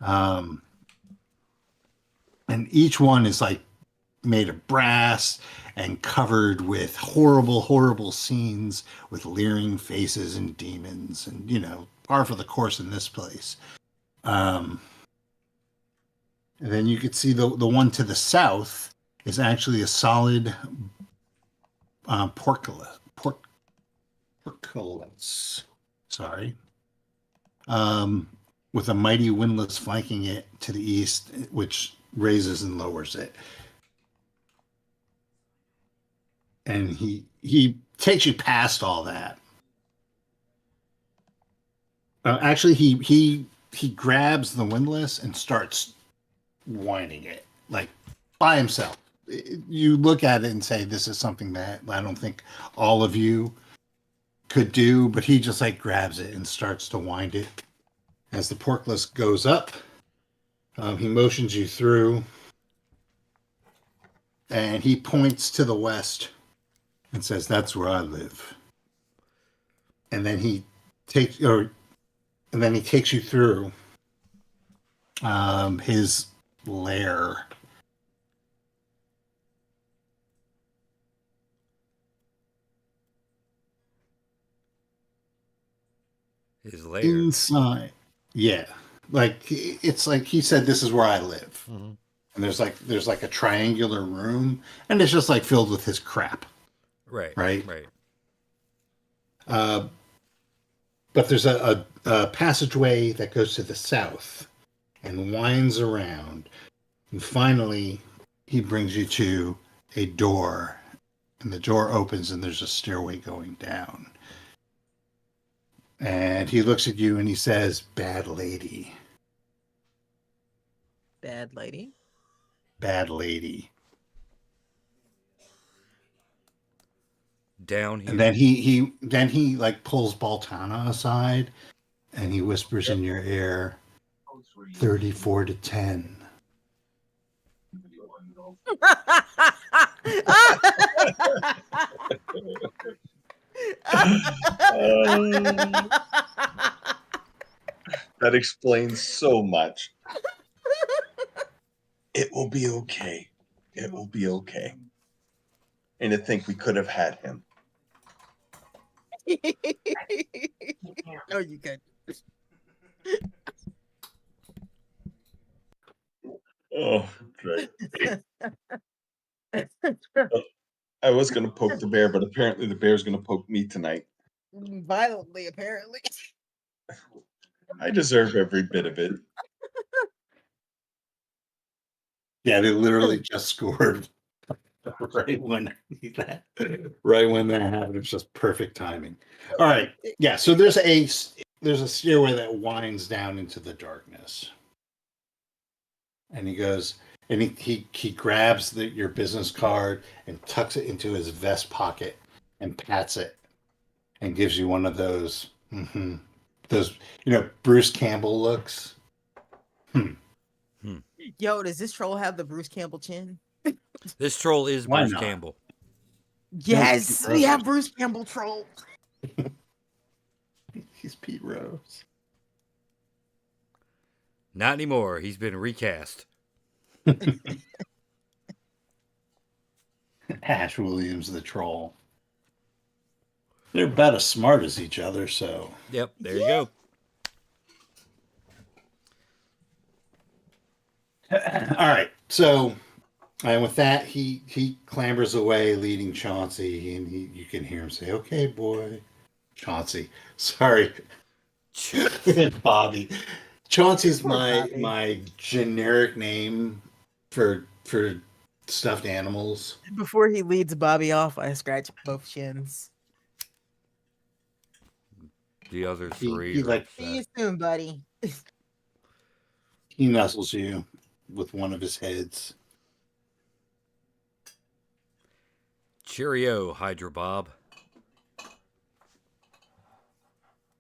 Speaker 4: And each one is like made of brass and covered with horrible, horrible scenes with leering faces and demons, and par for the course in this place. And then you could see the one to the south is actually a solid portcullis. Sorry. With a mighty windlass flanking it to the east, which raises and lowers it. And he takes you past all that. Actually, he grabs the windlass and starts winding it like by himself. You look at it and say, this is something that I don't think all of you could do, but he just like grabs it and starts to wind it. As the portcullis goes up, he motions you through, and he points to the west and says, "That's where I live." And then he takes you through his lair.
Speaker 3: His lair.
Speaker 4: Inside. Yeah. Like it's like he said, "This is where I live."
Speaker 3: Mm-hmm.
Speaker 4: And there's like a triangular room, and it's just like filled with his crap. Right. But there's a passageway that goes to the south and winds around, and finally he brings you to a door, and the door opens, and there's a stairway going down. And he looks at you and he says, "Bad lady."
Speaker 1: Bad lady.
Speaker 4: Bad lady.
Speaker 3: Down here.
Speaker 4: And then he like pulls Baltana aside and he whispers in your ear, 34 to 10.
Speaker 2: That explains so much. It will be okay. It will be okay. And to think we could have had him.
Speaker 1: No, you could.
Speaker 2: Oh, great. I was going to poke the bear, but apparently the bear's going to poke me tonight.
Speaker 1: Violently, apparently.
Speaker 2: I deserve every bit of it.
Speaker 4: Yeah, they literally just scored right when that happened. It's just perfect timing. All right. Yeah, so there's a stairway that winds down into the darkness. And he goes, and he grabs your business card and tucks it into his vest pocket and pats it and gives you one of those Bruce Campbell looks.
Speaker 1: Yo, does this troll have the Bruce Campbell chin?
Speaker 3: This troll is
Speaker 4: Why
Speaker 3: Bruce
Speaker 4: not?
Speaker 3: Campbell.
Speaker 1: Yes, we have Bruce Campbell troll.
Speaker 4: He's Pete Rose.
Speaker 3: Not anymore. He's been recast.
Speaker 4: Ash Williams, the troll. They're about as smart as each other, so.
Speaker 3: Yep, there you go.
Speaker 4: All right, so, and with that, he clambers away, leading Chauncey, and you can hear him say, "Okay, boy." Chauncey. Sorry. Bobby. Chauncey's my generic name for stuffed animals.
Speaker 1: Before he leads Bobby off, I scratch both chins.
Speaker 3: The other three.
Speaker 4: He like
Speaker 1: See you soon, buddy.
Speaker 4: he nuzzles you with one of his heads.
Speaker 3: Cheerio, Hydra Bob.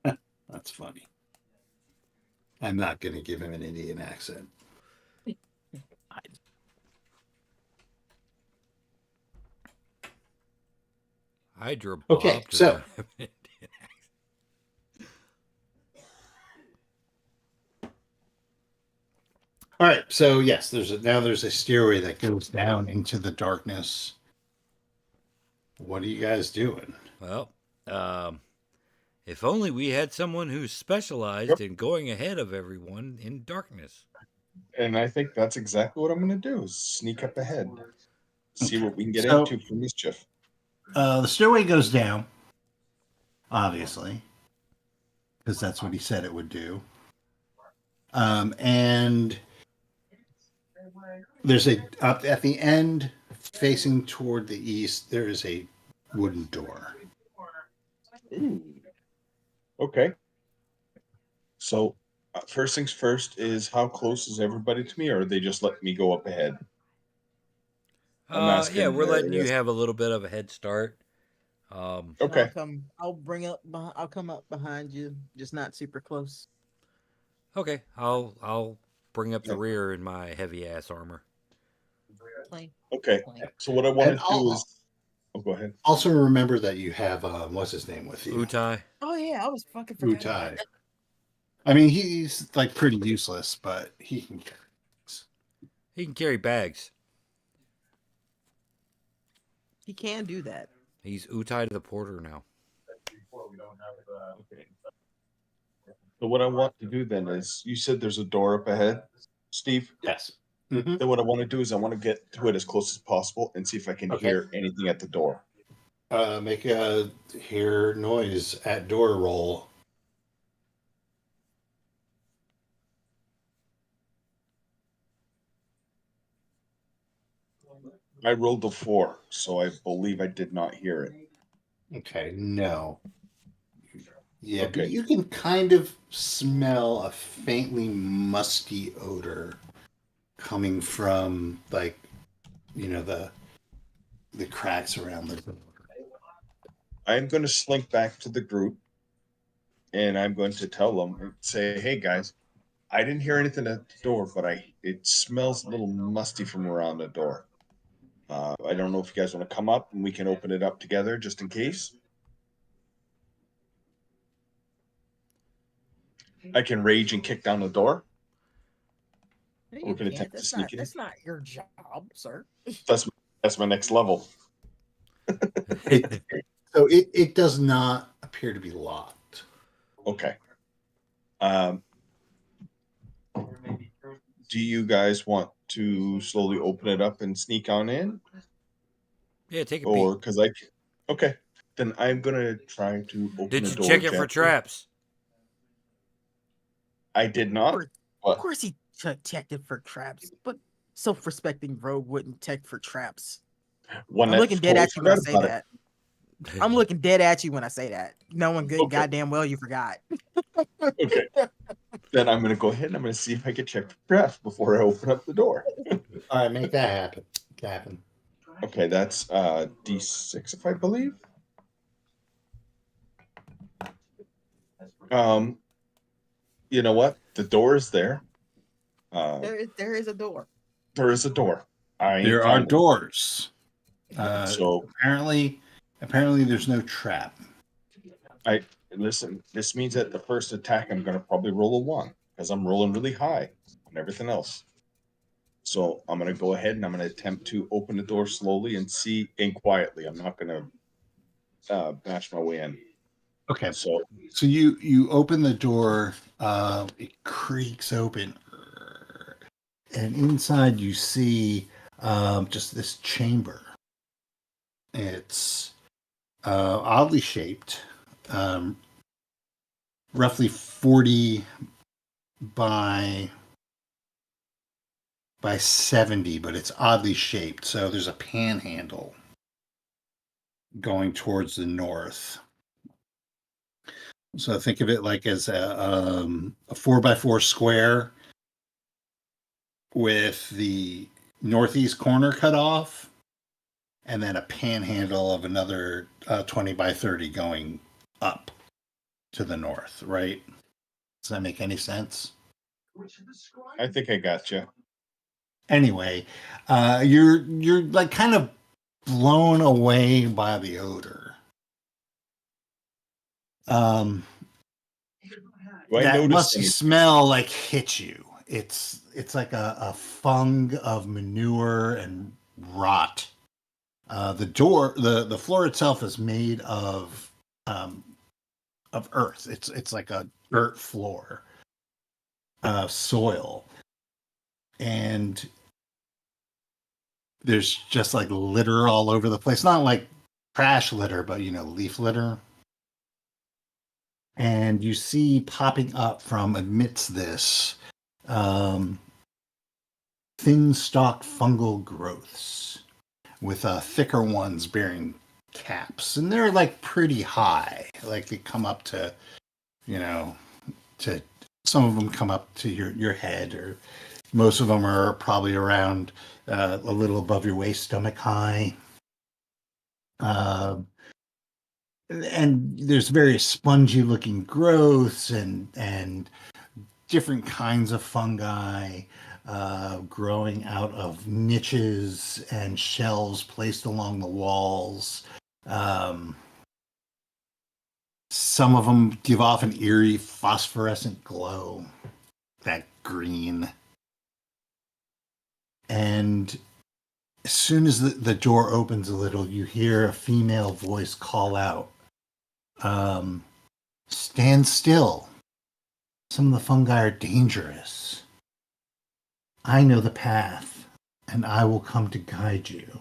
Speaker 4: That's funny. I'm not going to give him an Indian accent.
Speaker 3: Hydra
Speaker 4: Okay,
Speaker 3: Bob does
Speaker 4: so-
Speaker 3: not have an Indian
Speaker 4: All right, so yes, there's a stairway that goes down into the darkness. What are you guys doing?
Speaker 3: Well, if only we had someone who specialized in going ahead of everyone in darkness.
Speaker 2: And I think that's exactly what I'm going to do: is sneak up ahead, see what we can get
Speaker 4: So-
Speaker 2: into for mischief.
Speaker 4: The stairway goes down, obviously, because that's what he said it would do. And there's up at the end, facing toward the east, there is a wooden door.
Speaker 2: Ooh. Okay. So, first things first is how close is everybody to me, or are they just letting me go up ahead? I'm asking.
Speaker 3: Yeah, we're letting
Speaker 2: I
Speaker 3: you
Speaker 2: guess-
Speaker 3: have a little bit of a head start.
Speaker 2: Okay.
Speaker 1: I'll come up behind you, just not super close.
Speaker 3: Okay, I'll bring up the
Speaker 2: Yeah.
Speaker 3: rear in my heavy ass armor.
Speaker 1: Plain,
Speaker 2: Okay.
Speaker 1: plain.
Speaker 2: So what I want
Speaker 4: And
Speaker 2: to do is. Oh, go ahead.
Speaker 4: Also, remember that you have what's his name with you?
Speaker 3: Utai.
Speaker 1: Oh yeah, I was fucking forgetting about
Speaker 4: Utai.
Speaker 1: that.
Speaker 4: I mean, he's like pretty useless, but he can carry.
Speaker 3: He can carry bags.
Speaker 1: He can do that.
Speaker 3: He's Utai to the porter now.
Speaker 2: Okay. So what I want to do then is, you said there's a door up ahead, Steve.
Speaker 4: Yes. Mm-hmm.
Speaker 2: Then what I want to do is I want to get to it as close as possible and see if I can
Speaker 4: Okay.
Speaker 2: hear anything at the door.
Speaker 4: Make a hear noise at door roll.
Speaker 2: I rolled a 4, so I believe I did not hear it.
Speaker 4: Okay, no. Yeah, but
Speaker 2: Okay.
Speaker 4: you can kind of smell a faintly musky odor coming from, like, the cracks around the door.
Speaker 2: I'm going to slink back to the group and I'm going to tell them and say, "Hey guys, I didn't hear anything at the door, but it smells a little musty from around the door. I don't know if you guys want to come up and we can open it up together just in case. I can rage and kick down the door.
Speaker 1: No,
Speaker 2: We're
Speaker 1: you
Speaker 2: gonna
Speaker 1: can't.
Speaker 2: attempt to sneak in.
Speaker 1: That's not your job, sir.
Speaker 2: That's my next level.
Speaker 4: So it does not appear to be locked.
Speaker 2: Okay. Do you guys want to slowly open it up and sneak on in?
Speaker 3: Yeah, take a
Speaker 2: Or
Speaker 3: peek.
Speaker 2: because okay, then I'm gonna try to open
Speaker 3: Did
Speaker 2: the
Speaker 3: you
Speaker 2: door.
Speaker 3: check it for
Speaker 2: gently.
Speaker 3: traps?
Speaker 2: I did not.
Speaker 1: Of
Speaker 2: But
Speaker 1: course he checked it for traps, but self-respecting rogue wouldn't check for traps.
Speaker 2: one
Speaker 1: I'm
Speaker 2: that
Speaker 1: looking dead
Speaker 2: totally
Speaker 1: at you when I
Speaker 2: forgot
Speaker 1: say
Speaker 2: about it.
Speaker 1: that. I'm looking dead at you when I say that. Knowing good
Speaker 2: Okay.
Speaker 1: goddamn well you forgot.
Speaker 2: Okay. Then I'm gonna go ahead and I'm gonna see if I can check for traps before I open up the door.
Speaker 4: All right, make that happen.
Speaker 2: Okay, that's D6 if I believe. You know what? The door is there.
Speaker 1: There is a door.
Speaker 2: There is a door. I
Speaker 4: There are
Speaker 2: found it.
Speaker 4: doors.
Speaker 2: So
Speaker 4: Apparently there's no trap.
Speaker 2: listen. This means that the first attack I'm gonna probably roll a 1 because I'm rolling really high and everything else. So I'm gonna go ahead and I'm gonna attempt to open the door slowly and see in quietly. I'm not gonna bash my way in.
Speaker 4: Okay.
Speaker 2: So
Speaker 4: So you open the door, it creaks open, and inside you see just this chamber. It's oddly shaped, roughly 40 by 70, but it's oddly shaped. So there's a panhandle going towards the north. So think of it like as a 4x4 square with the northeast corner cut off, and then a panhandle of another 20 by 30 going up to the north, right? Does that make any sense?
Speaker 2: I think I got you.
Speaker 4: Anyway, you're like kind of blown away by the odor. Um,
Speaker 2: Do I
Speaker 4: that
Speaker 2: notice
Speaker 4: musty
Speaker 2: anything?
Speaker 4: smell like hits you. It's like a fung of manure and rot. The floor itself is made um, of earth. It's like a dirt floor, soil, and there's just like litter all over the place. Not like trash litter, but leaf litter. And you see popping up from amidst this um, thin stalked fungal growths with thicker ones bearing caps, and they're like pretty high. Like they come up to, you know, to some of them come up to your head, or most of them are probably around a little above your waist, stomach high. Uh, and there's very spongy looking growths and different kinds of fungi growing out of niches and shelves placed along the walls. Um, some of them give off an eerie phosphorescent glow, that green. And as soon as the door opens a little, you hear a female voice call out, um, "Stand still. Some of the fungi are dangerous. I know the path, and I will come to guide you."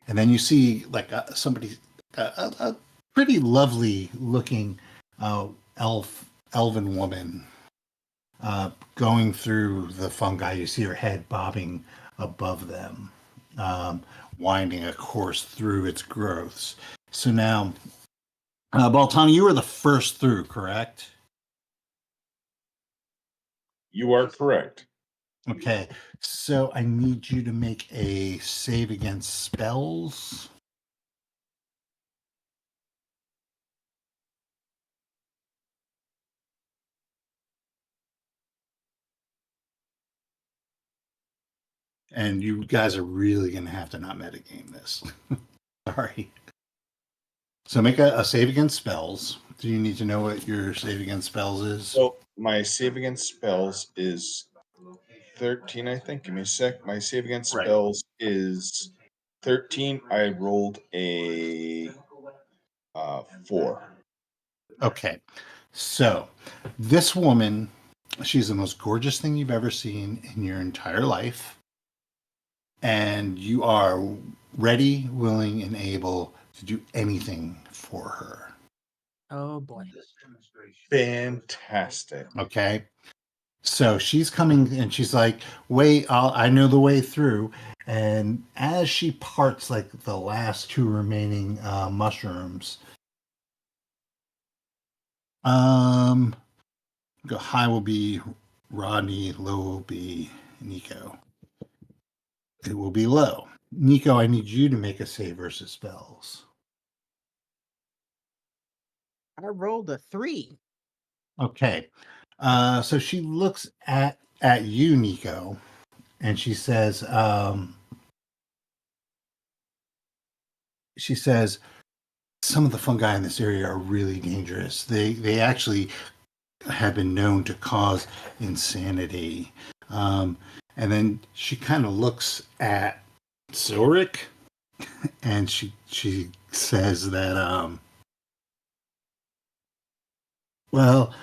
Speaker 4: And then you see like somebody, a pretty lovely looking elven woman going through the fungi. You see her head bobbing above them, um, winding a course through its growths. So now, Baltani, you were the first through, correct?
Speaker 2: You are correct.
Speaker 4: Okay, so I need you to make a save against spells. And you guys are really going to have to not metagame this. Sorry. So make a save against spells. Do you need to know what your save against spells is?
Speaker 2: So my save against spells is 13, I think. Give me a sec. My save against
Speaker 4: Right.
Speaker 2: spells is 13. I rolled a 4.
Speaker 4: Okay. So this woman, she's the most gorgeous thing you've ever seen in your entire life. And you are ready, willing, and able to do anything for her.
Speaker 1: Oh boy.
Speaker 2: Fantastic.
Speaker 4: Okay. So she's coming and she's like, wait, I know the way through. And as she parts like the last two remaining mushrooms, go high will be Rodney, low will be Nico. It will be low. Nico, I need you to make a save versus spells.
Speaker 1: I rolled a 3.
Speaker 4: Okay. So she looks at you, Nico, and she says, some of the fungi in this area are really dangerous. They actually have been known to cause insanity. And then she kind of looks at Zurich, and she says that well,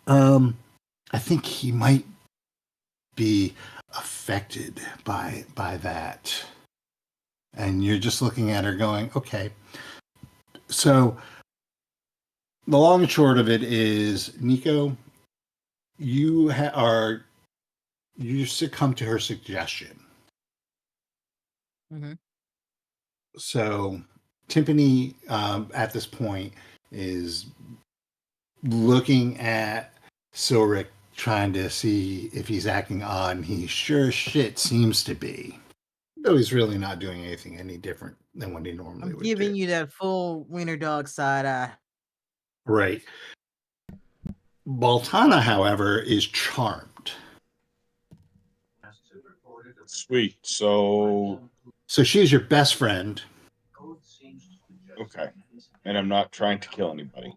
Speaker 4: I think he might be affected by that. And you're just looking at her going, okay. So the long and short of it is, Nico, you you succumb to her suggestion.
Speaker 1: Mm-hmm.
Speaker 4: So Timpani at this point is looking at Silric, trying to see if he's acting odd, and he sure as shit seems to be. Though he's really not doing anything any different than what he normally
Speaker 1: I'm
Speaker 4: would
Speaker 1: giving
Speaker 4: do.
Speaker 1: you that full wiener dog side eye.
Speaker 4: Right. Baltana, however, is charmed.
Speaker 2: Sweet. So
Speaker 4: She's your best friend.
Speaker 2: okay. And I'm not trying to kill anybody.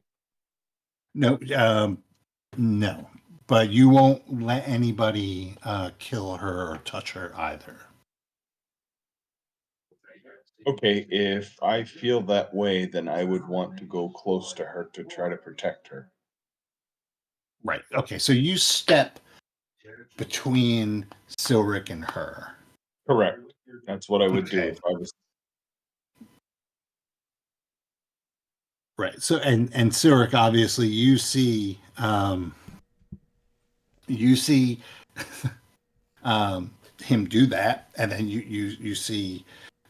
Speaker 4: No, no. But you won't let anybody kill her or touch her either.
Speaker 2: Okay, if I feel that way, then I would want to go close to her to try to protect her.
Speaker 4: Right. Okay. So you step between Silric and her.
Speaker 2: Correct. That's what I would do
Speaker 4: Okay.
Speaker 2: if I was.
Speaker 4: Right. So and Silric, obviously, you see him do that, and then you see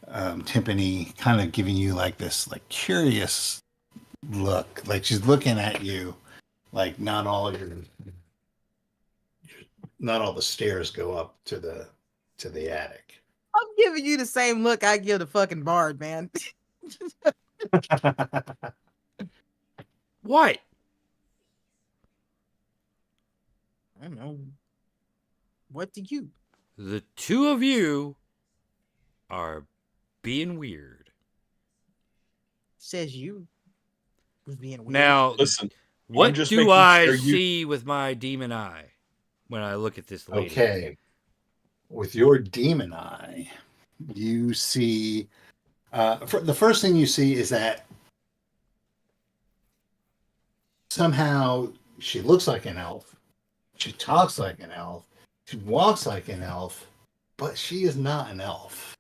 Speaker 4: Timpani kind of giving you like this like curious look, like she's looking at you, like not all the stairs go up to the attic.
Speaker 1: I'm giving you the same look I give the fucking bard, man.
Speaker 3: What?
Speaker 1: I don't know. What do you?
Speaker 3: The two of you are being weird.
Speaker 1: Says you was being weird.
Speaker 3: Now,
Speaker 2: Listen, I'm
Speaker 3: what
Speaker 2: just
Speaker 3: do
Speaker 2: making
Speaker 3: I
Speaker 2: sure you.
Speaker 3: see with my demon eye when I look at this lady?
Speaker 4: Okay. With your demon eye, you see the first thing you see is that somehow she looks like an elf. She talks like an elf. She walks like an elf, but she is not an elf.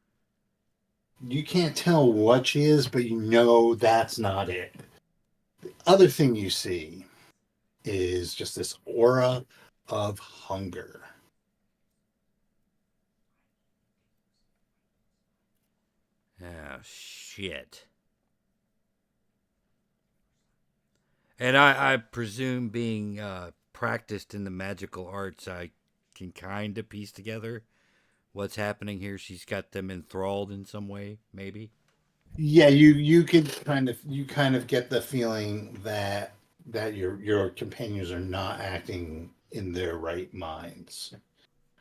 Speaker 4: You can't tell what she is, but you know that's not it. The other thing you see is just this aura of hunger.
Speaker 3: Oh, shit. And I presume being practiced in the magical arts, I can kind of piece together what's happening here. She's got them enthralled in some way, maybe.
Speaker 4: Yeah, you could kind of get the feeling that your companions are not acting in their right minds.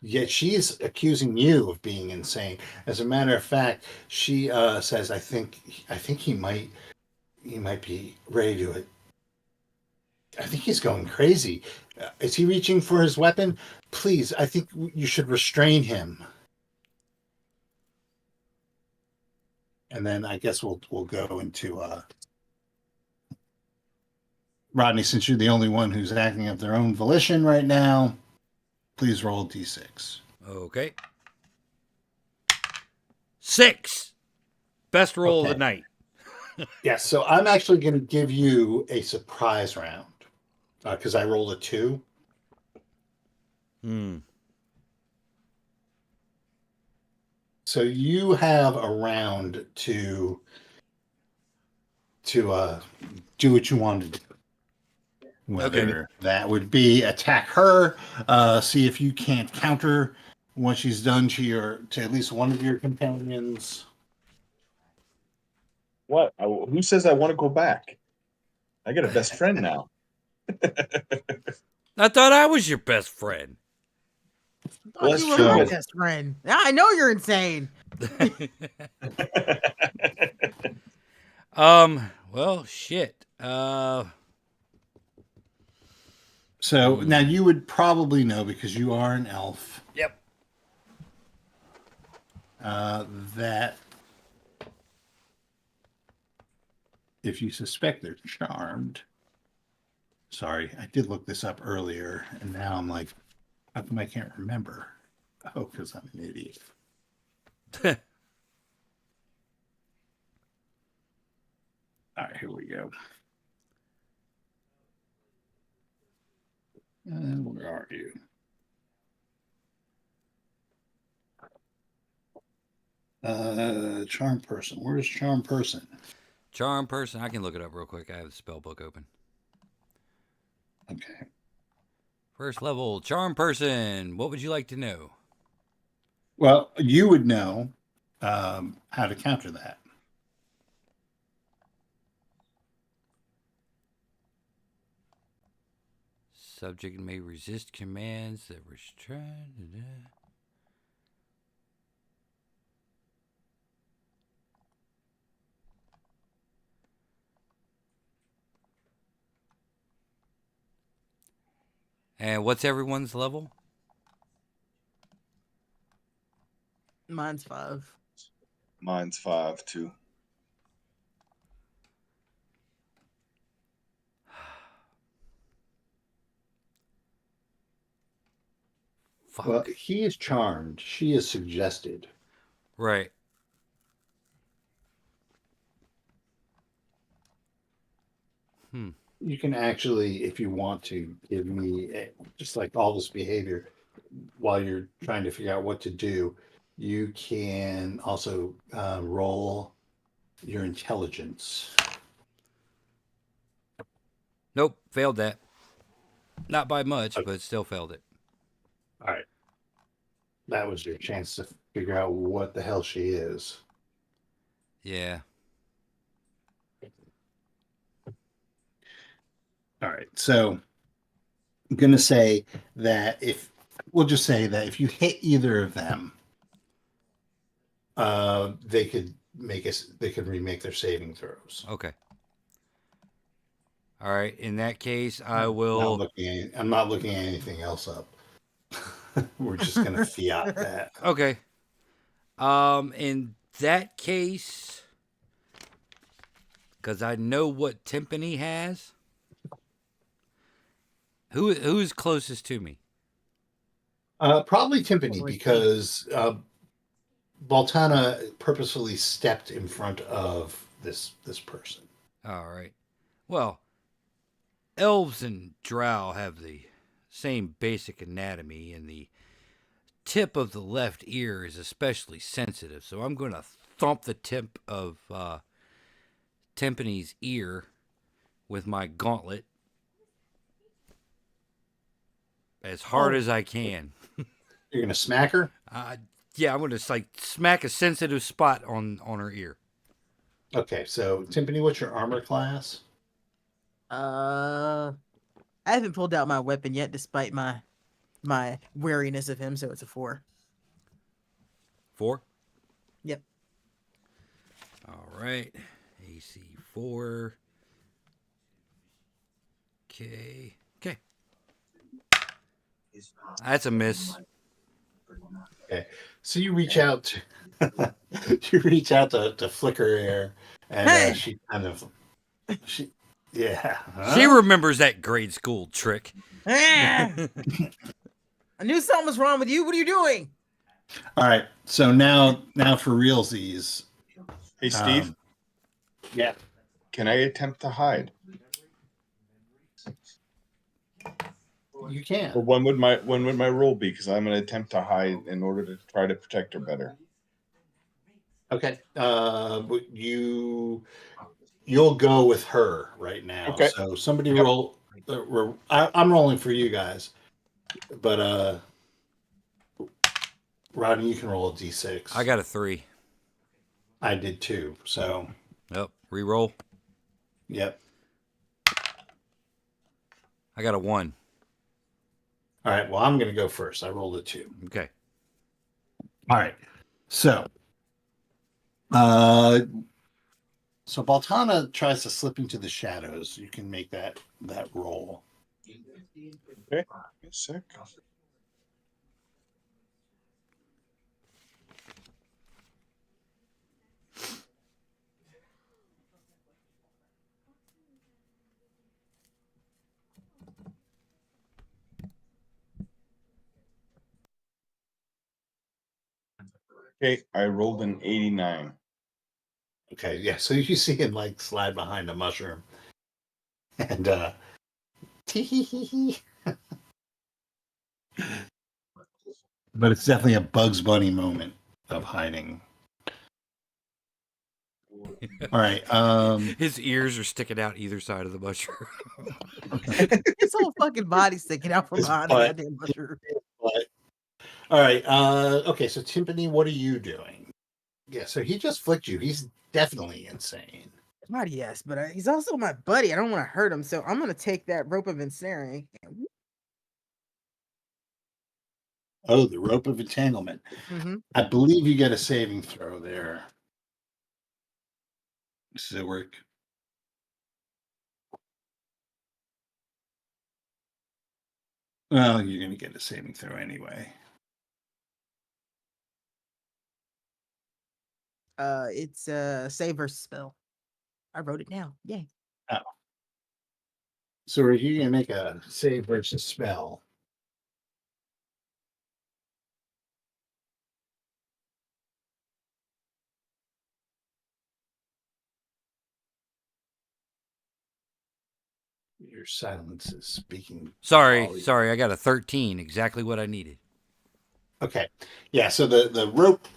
Speaker 4: Yet she's accusing you of being insane. As a matter of fact, she says, I think he might be ready to. I think he's going crazy. Is he reaching for his weapon? Please, I think you should restrain him." And then I guess we'll go into Rodney, since you're the only one who's acting of their own volition right now. Please roll d6.
Speaker 3: Okay. 6. Best roll of the
Speaker 4: Okay.
Speaker 3: night.
Speaker 4: Yes, so I'm actually going to give you a surprise round because I rolled a 2.
Speaker 3: Hmm.
Speaker 4: So you have a round to do what you want to do. Whether that would be attack her, see if you can't counter what she's done to at least one of your companions.
Speaker 2: What? Who says I want to go back? I got a best friend now.
Speaker 3: I thought I was your best friend.
Speaker 1: I thought you were my best friend. Now I know you're insane.
Speaker 3: Well, shit.
Speaker 4: So now you would probably know because you are an elf.
Speaker 3: Yep.
Speaker 4: That if you suspect they're charmed. Sorry, I did look this up earlier, and now I'm like, how come I can't remember? Oh, because I'm an idiot. All right, here we go. Where are you? Charm person. Where's charm person?
Speaker 3: Charm person. I can look it up real quick. I have the spell book open.
Speaker 4: Okay.
Speaker 3: First level, charm person. What would you like to know?
Speaker 4: Well, you would know how to counter that.
Speaker 3: Subject may resist commands that restrain. And what's everyone's level?
Speaker 1: Mine's 5.
Speaker 2: Mine's 5 too.
Speaker 3: Fuck.
Speaker 4: Well, he is charmed. She is suggested.
Speaker 3: Right.
Speaker 4: You can actually, if you want to, give me just like all this behavior while you're trying to figure out what to do. You can also roll your intelligence.
Speaker 3: Nope, failed that. Not by much,
Speaker 4: Okay.
Speaker 3: but still failed it.
Speaker 4: All right. That was your chance to figure out what the hell she is.
Speaker 3: Yeah.
Speaker 4: All right. So I'm going to say that we'll just say that if you hit either of them, they could remake their saving throws.
Speaker 3: Okay. All right. In that case, I
Speaker 4: I'm
Speaker 3: will.
Speaker 4: not looking at anything else up. We're just going to fiat that.
Speaker 3: Okay. In that case, because I know what Timpani has. Who's closest to me?
Speaker 4: Probably Timpani, because Baltana purposefully stepped in front of this person.
Speaker 3: All right. Well, elves and drow have the same basic anatomy, and the tip of the left ear is especially sensitive. So I'm going to thump the tip of Timpani's ear with my gauntlet as hard as I can.
Speaker 4: You're going to smack her?
Speaker 3: Yeah, I'm going to like smack a sensitive spot on her ear.
Speaker 4: Okay, so Timpani, what's your armor class?
Speaker 1: I haven't pulled out my weapon yet, despite my wariness of him, so it's a 4.
Speaker 3: 4?
Speaker 1: Yep.
Speaker 3: All right. AC 4. Okay. Okay. That's a miss.
Speaker 4: Okay, so you reach out to flicker air, and
Speaker 1: Hey!
Speaker 4: she kind of yeah.
Speaker 3: She
Speaker 4: Huh?
Speaker 3: remembers that grade school trick.
Speaker 1: Ah! I knew something was wrong with you. What are you doing?
Speaker 4: All right, so now for realsies.
Speaker 2: Hey, Steve,
Speaker 4: Yeah.
Speaker 2: can I attempt to hide?
Speaker 4: You can.
Speaker 2: Or when would my role be? Because I'm going to attempt to hide in order to try to protect her better.
Speaker 4: Okay. But you'll go with her right now.
Speaker 2: Okay.
Speaker 4: So somebody
Speaker 2: Yep.
Speaker 4: roll. I'm rolling for you guys, but Rodney, you can roll a d6.
Speaker 3: I got a 3.
Speaker 4: I did too. So
Speaker 3: Yep. Reroll.
Speaker 4: yep.
Speaker 3: I got a 1.
Speaker 4: All right. Well, I'm going to go first. I rolled a 2.
Speaker 3: Okay.
Speaker 4: All right. So, so Baltana tries to slip into the shadows. You can make that roll.
Speaker 2: Okay. A sec. Okay, I rolled an 89.
Speaker 4: Okay. Yeah. So you see him like slide behind a mushroom, and tee-hee-hee-hee. But it's definitely a Bugs Bunny moment of hiding. All right.
Speaker 3: His ears are sticking out either side of the mushroom.
Speaker 1: His whole fucking body's sticking out from
Speaker 4: His
Speaker 1: behind the
Speaker 4: butt.
Speaker 1: goddamn mushroom.
Speaker 4: But, all right. Okay. So Timpani, what are you doing? Yeah. So he just flicked you. He's definitely insane.
Speaker 1: Not yes, but he's also my buddy. I don't want to hurt him, so I'm gonna take that rope of ensnaring.
Speaker 4: Oh, the rope of entanglement.
Speaker 1: Mm-hmm.
Speaker 4: I believe you get a saving throw there. Does it work? Well, you're going to get a saving throw anyway.
Speaker 1: It's a save versus spell. I wrote it down. Yay.
Speaker 4: Oh. So are you going to make a save versus spell? Your silence is speaking.
Speaker 3: Sorry,
Speaker 4: volumes.
Speaker 3: I got a 13. Exactly what I needed.
Speaker 4: Okay. Yeah, so the rope,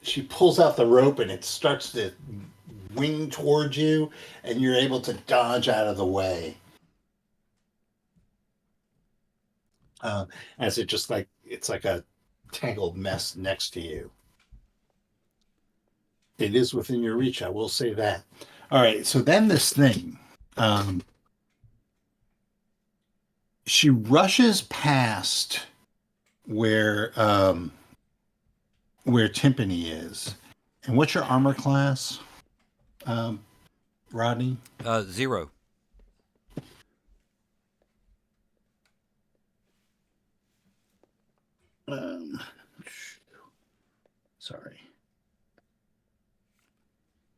Speaker 4: she pulls out the rope and it starts to wing towards you, and you're able to dodge out of the way. As it just like, it's like a tangled mess next to you. It is within your reach, I will say that. All right, so then this thing, she rushes past where Timpani is. And what's your armor class, Rodney?
Speaker 3: 0.
Speaker 4: Um, sorry.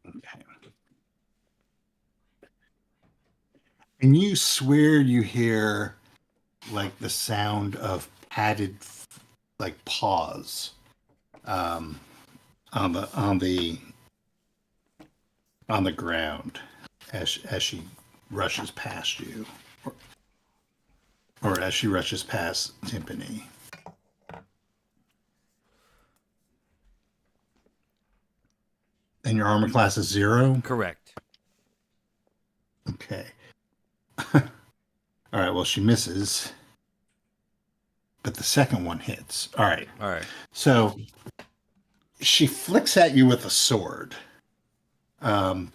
Speaker 4: Okay. And you swear you hear like the sound of padded like paws on the ground as she rushes past you, or as she rushes past Timpani. And your armor class is 0?
Speaker 3: Correct.
Speaker 4: Okay. All right, well, she misses. But the second one hits. All right. So she flicks at you with a sword. But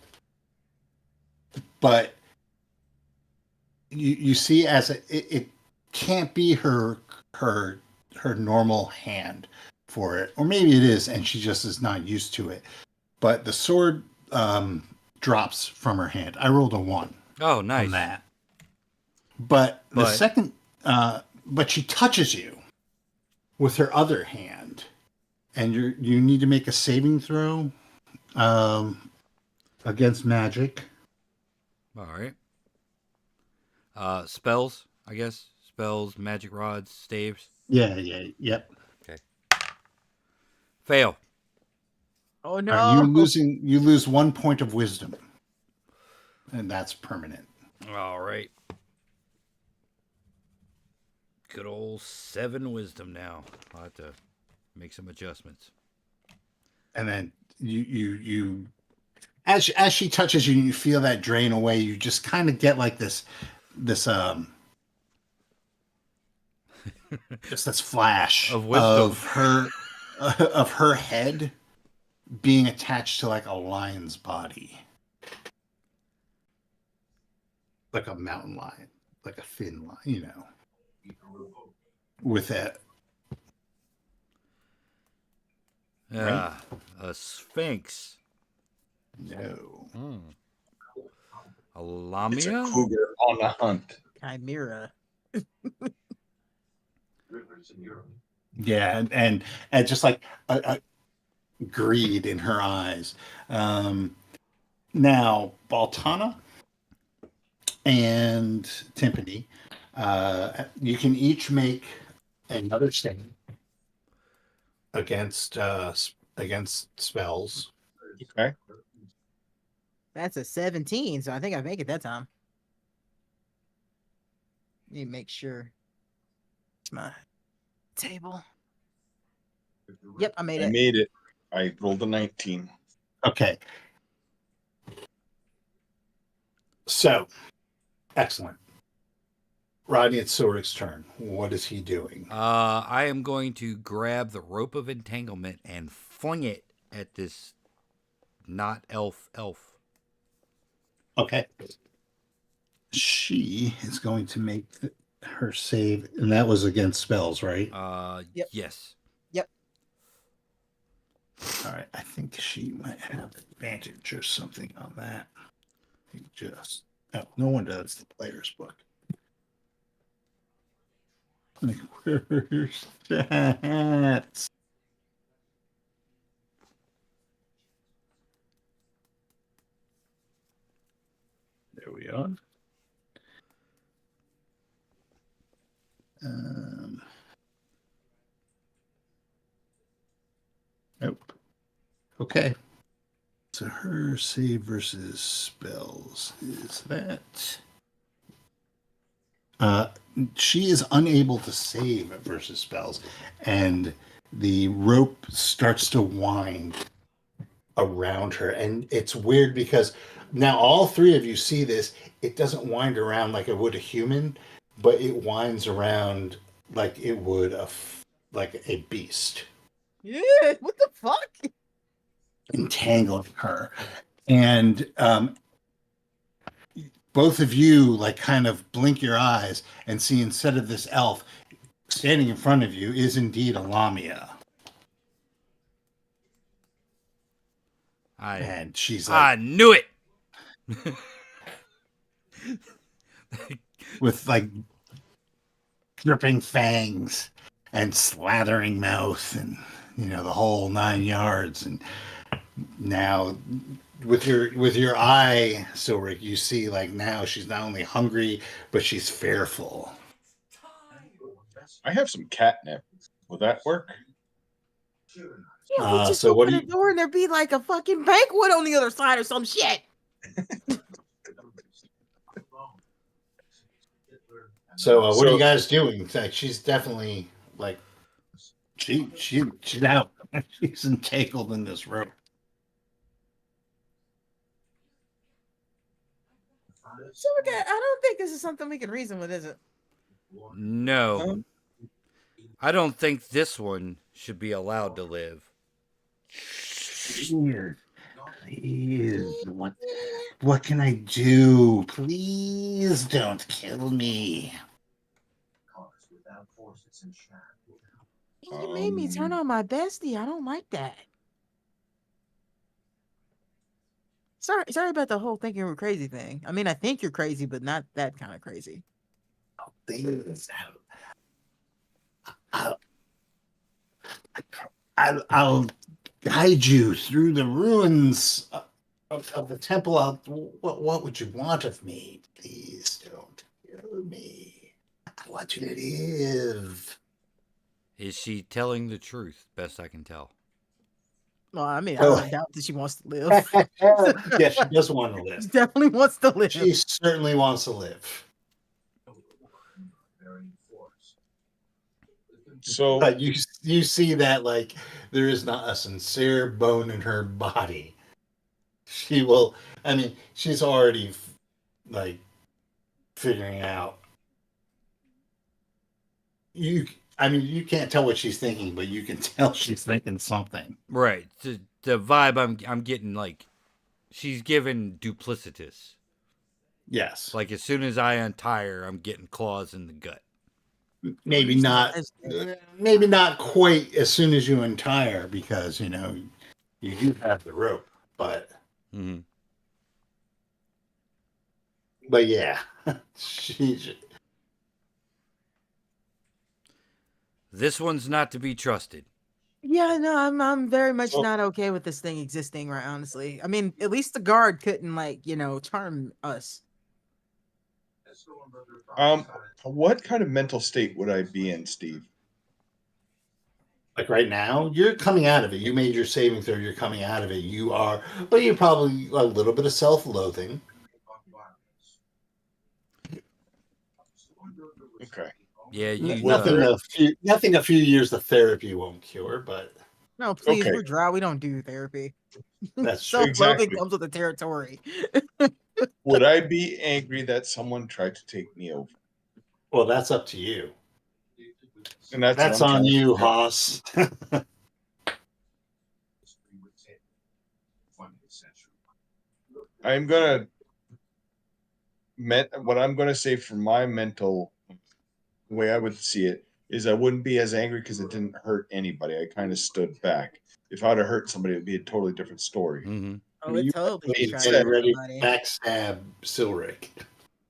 Speaker 4: you see as it can't be her normal hand for it. Or maybe it is, and she just is not used to it. But the sword drops from her hand. I rolled a 1.
Speaker 3: Oh, nice.
Speaker 4: On that. But the second, but she touches you with her other hand, and you need to make a saving throw against magic.
Speaker 3: All right. Spells, I guess. Spells, magic rods, staves.
Speaker 4: Yep.
Speaker 3: Okay. Fail.
Speaker 1: Oh no!
Speaker 4: You lose 1 point of wisdom, and that's permanent.
Speaker 3: All right. Good old 7 wisdom now. I'll have to make some adjustments.
Speaker 4: And then you as she touches you, you feel that drain away. You just kind of get like this just this flash
Speaker 3: of wisdom
Speaker 4: of her head being attached to like a lion's body, like a mountain lion, like a thin lion, with it.
Speaker 3: Right? A sphinx.
Speaker 4: No.
Speaker 3: A lamia?
Speaker 2: It's a cougar on a hunt.
Speaker 1: Chimera.
Speaker 4: Yeah, and just like a greed in her eyes. Now, Baltana and Timpani, you can each make another save against spells.
Speaker 2: Okay.
Speaker 1: That's a 17, so I think I make it that time. Need to make sure it's my table. Yep, I made it.
Speaker 2: I made it. I rolled a 19.
Speaker 4: Okay. So, excellent. Rodney, it's Sorik's turn. What is he doing?
Speaker 3: I am going to grab the rope of entanglement and fling it at this not elf.
Speaker 4: Okay. She is going to make her save, and that was against spells, right?
Speaker 1: Yep.
Speaker 3: Yes.
Speaker 1: Yep.
Speaker 4: All right. I think she might have advantage or something on that. No one does the player's book. Like, where's that? There we are. Nope. Okay. So her save versus spells is that. She is unable to save versus spells, and the rope starts to wind around her. And it's weird because now all three of you see this. It doesn't wind around like it would a human, but it winds around like it would like a beast,
Speaker 1: Yeah, what the fuck?
Speaker 4: entangling her. And both of you like kind of blink your eyes and see instead of this elf standing in front of you is indeed a Lamia. And she's like,
Speaker 3: I knew it.
Speaker 4: with like dripping fangs and slathering mouth and the whole 9 yards. And now with your eye, Silric, you see like now she's not only hungry but she's fearful.
Speaker 2: I have some catnip. Will that work?
Speaker 1: Yeah, we just
Speaker 4: So what
Speaker 1: open
Speaker 4: do
Speaker 1: the
Speaker 4: you?
Speaker 1: door and there'd be like a fucking banquet on the other side or some shit.
Speaker 4: So what are
Speaker 2: So-
Speaker 4: you guys doing? Like she's definitely like she's out. She's entangled in this rope.
Speaker 1: So I don't think this is something we can reason with, is it?
Speaker 3: No. I don't think this one should be allowed to live.
Speaker 4: Please, what can I do? Please don't kill me.
Speaker 1: You made me turn on my bestie. I don't like that. Sorry about the whole thinking we're crazy thing. I mean, I think you're crazy, but not that kind of crazy.
Speaker 4: Please, I'll guide you through the ruins of the temple. What would you want of me? Please don't kill me. I want you to live.
Speaker 3: Is she telling the truth? Best I can tell.
Speaker 1: Well, I mean, I
Speaker 4: Oh.
Speaker 1: don't doubt that she wants to live.
Speaker 4: Yeah, she does want to
Speaker 1: She
Speaker 4: live.
Speaker 1: definitely wants to live.
Speaker 4: She certainly wants to live.
Speaker 2: So
Speaker 4: But you see that like there is not a sincere bone in her body. She will. I mean, she's already like figuring out. I mean, you can't tell what she's thinking, but you can tell she's thinking something.
Speaker 3: Right. The vibe I'm getting, like, she's given duplicitous.
Speaker 4: Yes.
Speaker 3: Like, as soon as I untie her, I'm getting claws in the gut.
Speaker 4: Maybe not. Maybe not quite as soon as you untie her, because you do have the rope, but but yeah,
Speaker 3: This one's not to be trusted.
Speaker 1: Yeah, no, I'm very much
Speaker 2: So-
Speaker 1: not okay with this thing existing, right? Honestly, I mean, at least the guard couldn't charm us.
Speaker 2: What kind of mental state would I be in, Steve?
Speaker 4: like right now, you're coming out of it. You made your saving throw. You're coming out of it. You are, but you're probably a little bit of self-loathing.
Speaker 2: Okay.
Speaker 3: Yeah, you.
Speaker 4: Nothing. A few years of therapy won't cure, but
Speaker 1: No, please,
Speaker 2: Okay.
Speaker 1: we're dry. We don't do therapy.
Speaker 4: that's true.
Speaker 1: Self-loathing
Speaker 2: Exactly.
Speaker 1: comes with the territory.
Speaker 2: Would I be angry that someone tried to take me over?
Speaker 4: Well, that's up to you.
Speaker 2: And that's
Speaker 4: That's
Speaker 2: what I'm
Speaker 4: on
Speaker 2: trying to
Speaker 4: you,
Speaker 2: figure out.
Speaker 4: Haas.
Speaker 2: I'm gonna what I'm gonna say for my mental way I would see it is I wouldn't be as angry because it didn't hurt anybody. I kind of stood back. If I'd have hurt somebody, it'd be a totally different story.
Speaker 3: Mm-hmm.
Speaker 1: Oh, it totally
Speaker 2: It's
Speaker 1: tried
Speaker 2: said
Speaker 1: to hurt
Speaker 4: ready
Speaker 1: somebody.
Speaker 4: to backstab Silric.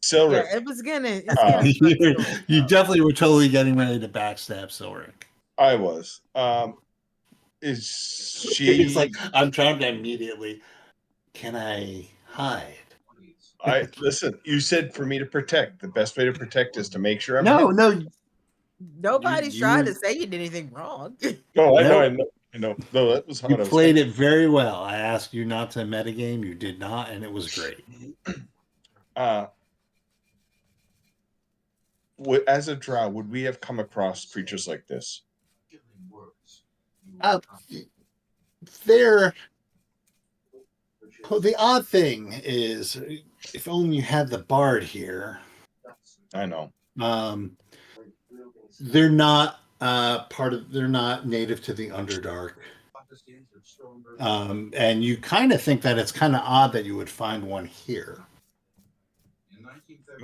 Speaker 2: Silric.
Speaker 1: Yeah, it's gonna start
Speaker 4: you
Speaker 1: going
Speaker 4: you
Speaker 1: down.
Speaker 4: definitely were totally getting ready to backstab Silric.
Speaker 2: I was. Is
Speaker 4: He's
Speaker 2: she?
Speaker 4: like, I'm trying to immediately. Can I hide?
Speaker 2: I listen. You said for me to protect. The best way to protect is to make sure I'm
Speaker 4: No,
Speaker 2: hidden.
Speaker 4: no,
Speaker 1: Nobody's trying to
Speaker 4: you
Speaker 1: say you did anything wrong.
Speaker 2: No, I know,
Speaker 4: no.
Speaker 2: I know, I know. No, that was how
Speaker 4: You
Speaker 2: I was
Speaker 4: played
Speaker 2: thinking.
Speaker 4: it very well. I asked you not to metagame. You did not, and it was great.
Speaker 2: Uh, as a drow, would we have come across creatures like this?
Speaker 4: Uh, there. The odd thing is, if only you had the bard here.
Speaker 2: I know.
Speaker 4: Um, they're not part of. They're not native to the Underdark. And you kind of think that it's kind of odd that you would find one here.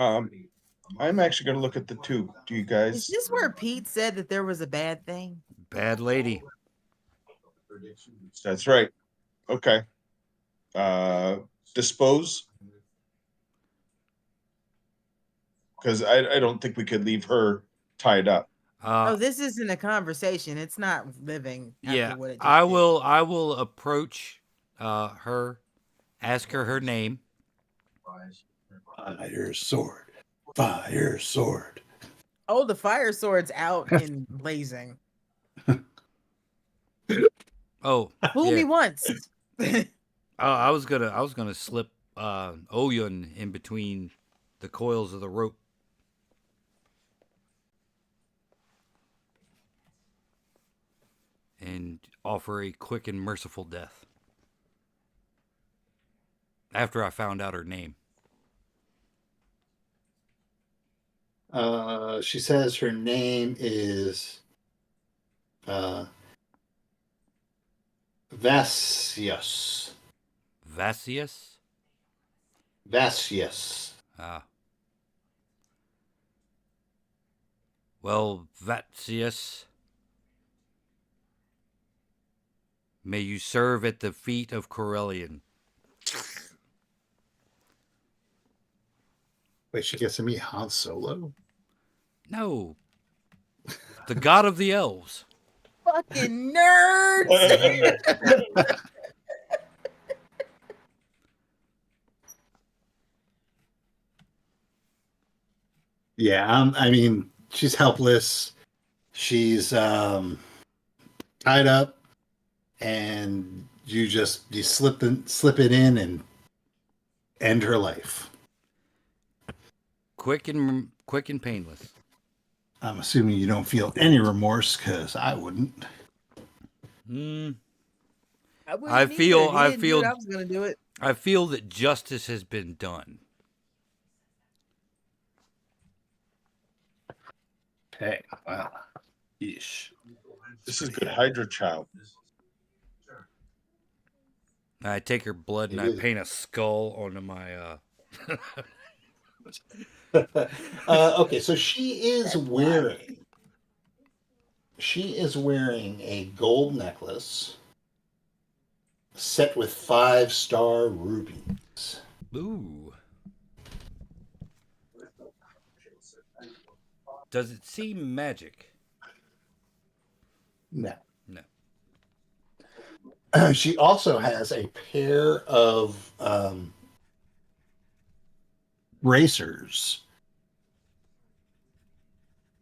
Speaker 2: I'm actually going to look at the two. Do you
Speaker 1: Is
Speaker 2: guys?
Speaker 1: this where Pete said that there was a bad thing?
Speaker 3: Bad lady.
Speaker 2: That's right. Okay. Dispose, because I don't think we could leave her tied up.
Speaker 1: Oh, this isn't a conversation. It's not living after
Speaker 3: Yeah,
Speaker 1: what it just
Speaker 3: I
Speaker 1: did.
Speaker 3: will. I will approach her, ask her name.
Speaker 4: Fire sword. Fire sword.
Speaker 1: Oh, the fire sword's out and blazing.
Speaker 3: Oh,
Speaker 1: Fool me
Speaker 3: yeah.
Speaker 1: once.
Speaker 3: I was gonna slip Oyun in between the coils of the rope. And offer a quick and merciful death. After I found out her name.
Speaker 4: She says her name is Vasius.
Speaker 3: Vasius?
Speaker 4: Vasius.
Speaker 3: Ah. Well, Vasius, may you serve at the feet of Corellian.
Speaker 4: Wait, she gets to meet Han Solo?
Speaker 3: No. The god of the elves.
Speaker 1: Fucking nerds.
Speaker 4: Yeah, I mean, she's helpless. She's tied up, and you slip it in and end her life.
Speaker 3: Quick and painless.
Speaker 4: I'm assuming you don't feel any remorse, because I wouldn't.
Speaker 3: I feel
Speaker 1: I was gonna do it.
Speaker 3: I feel that justice has been done.
Speaker 4: Hey, wow. Yeesh.
Speaker 2: This is good Hydra child.
Speaker 3: I take her blood and I paint a skull onto my
Speaker 4: Okay, so she is wearing a gold necklace set with 5-star rubies.
Speaker 3: Ooh. Does it seem magic?
Speaker 4: No.
Speaker 3: No.
Speaker 4: She also has a pair of bracers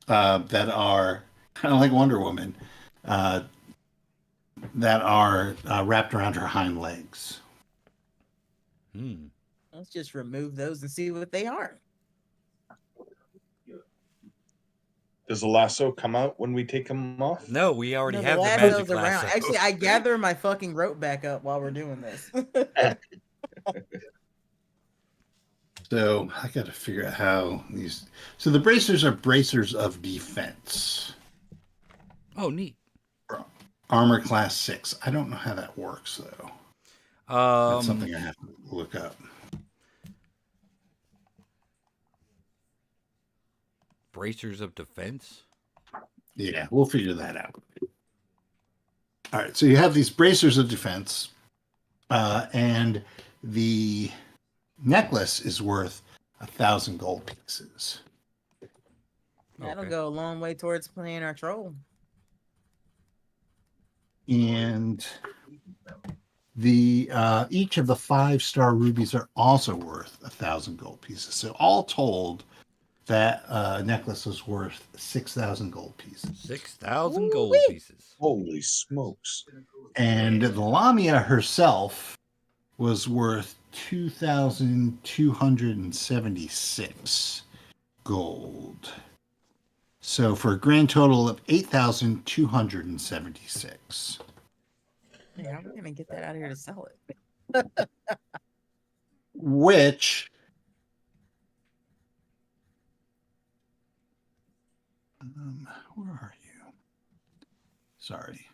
Speaker 4: that are kind of like Wonder Woman, that are wrapped around her hind legs.
Speaker 1: Let's just remove those and see what they are.
Speaker 2: Does the lasso come out when we take them off?
Speaker 3: No, we already
Speaker 1: No,
Speaker 3: have the
Speaker 1: lasso's
Speaker 3: magic lasso.
Speaker 1: Actually, I gather my fucking rope back up while we're doing this.
Speaker 4: So I got to figure out how these. So the bracers are bracers of defense.
Speaker 3: Oh, neat.
Speaker 4: Armor class 6. I don't know how that works though. That's something I have to look up.
Speaker 3: Bracers of defense?
Speaker 4: Yeah, we'll figure that out. All right, so you have these bracers of defense, and the necklace is worth 1,000 gold pieces.
Speaker 1: That'll
Speaker 3: Okay.
Speaker 1: go a long way towards playing our troll.
Speaker 4: And the each of the 5-star rubies are also worth 1,000 gold pieces. So all told, that necklace is worth 6,000 gold pieces.
Speaker 3: 6,000 gold
Speaker 1: Ooh-wee.
Speaker 3: pieces.
Speaker 2: Holy smokes.
Speaker 4: And the Lamia herself was worth 2,276 gold. So for a grand total of 8,276.
Speaker 1: Hey, how are we gonna get that out of here to sell it?
Speaker 4: Which where are you? Sorry.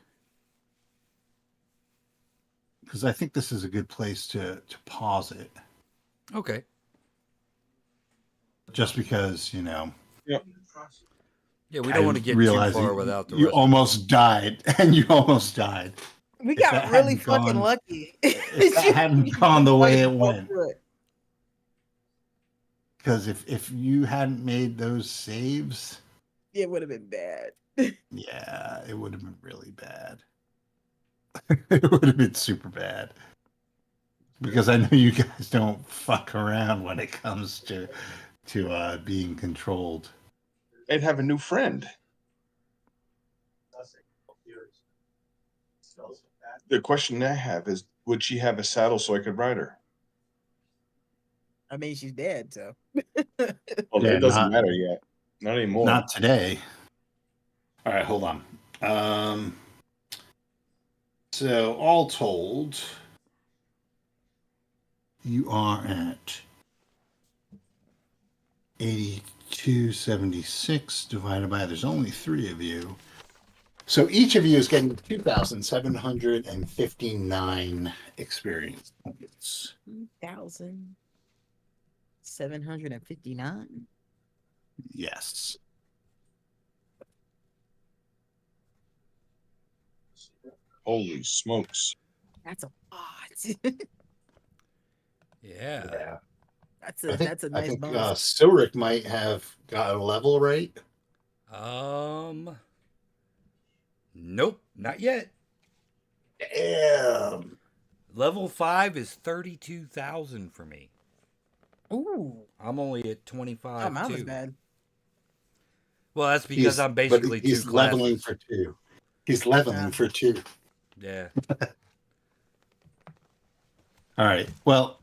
Speaker 4: Because I think this is a good place to pause it.
Speaker 3: Okay.
Speaker 4: Just because,
Speaker 2: Yep.
Speaker 3: Yeah, we don't want to get too
Speaker 4: realize
Speaker 3: far
Speaker 4: you-
Speaker 3: without the
Speaker 4: you
Speaker 3: rest
Speaker 4: almost died, and you almost died.
Speaker 1: We
Speaker 4: If
Speaker 1: got
Speaker 4: that
Speaker 1: really
Speaker 4: hadn't
Speaker 1: fucking
Speaker 4: gone-
Speaker 1: lucky.
Speaker 4: if that hadn't gone the way it went.
Speaker 1: Through it.
Speaker 4: Because if you hadn't made those saves,
Speaker 1: It would have been bad.
Speaker 4: yeah, it would have been really bad. It would have been super bad. Because I know you guys don't fuck around when it comes to being controlled.
Speaker 2: I'd have a new friend. The question I have is, would she have a saddle so I could ride her?
Speaker 1: I mean, she's dead, so.
Speaker 2: Well,
Speaker 4: Yeah,
Speaker 2: it doesn't
Speaker 4: not-
Speaker 2: matter yet. Not anymore.
Speaker 4: Not today. All right, hold on. So all told, you are at 8276 divided by, there's only 3 of you. So each of you is getting 2,759 experience points.
Speaker 1: 2,759.
Speaker 4: Yes.
Speaker 2: Holy smokes.
Speaker 1: That's a lot.
Speaker 3: Yeah.
Speaker 1: That's
Speaker 4: I
Speaker 1: a
Speaker 4: think,
Speaker 1: that's a
Speaker 4: I
Speaker 1: nice
Speaker 4: think
Speaker 1: bonus.
Speaker 4: Silric might have got a level, right?
Speaker 3: Nope, not yet.
Speaker 4: Damn.
Speaker 3: Level 5 is 32,000 for me.
Speaker 1: Ooh.
Speaker 3: I'm only at 25
Speaker 1: Oh, mine was
Speaker 3: too.
Speaker 1: bad.
Speaker 3: Well, that's because I'm basically
Speaker 4: but he's
Speaker 3: two
Speaker 4: leveling
Speaker 3: classes.
Speaker 4: for 2. He's leveling
Speaker 1: Yeah.
Speaker 4: for 2.
Speaker 3: Yeah.
Speaker 4: All right. Well,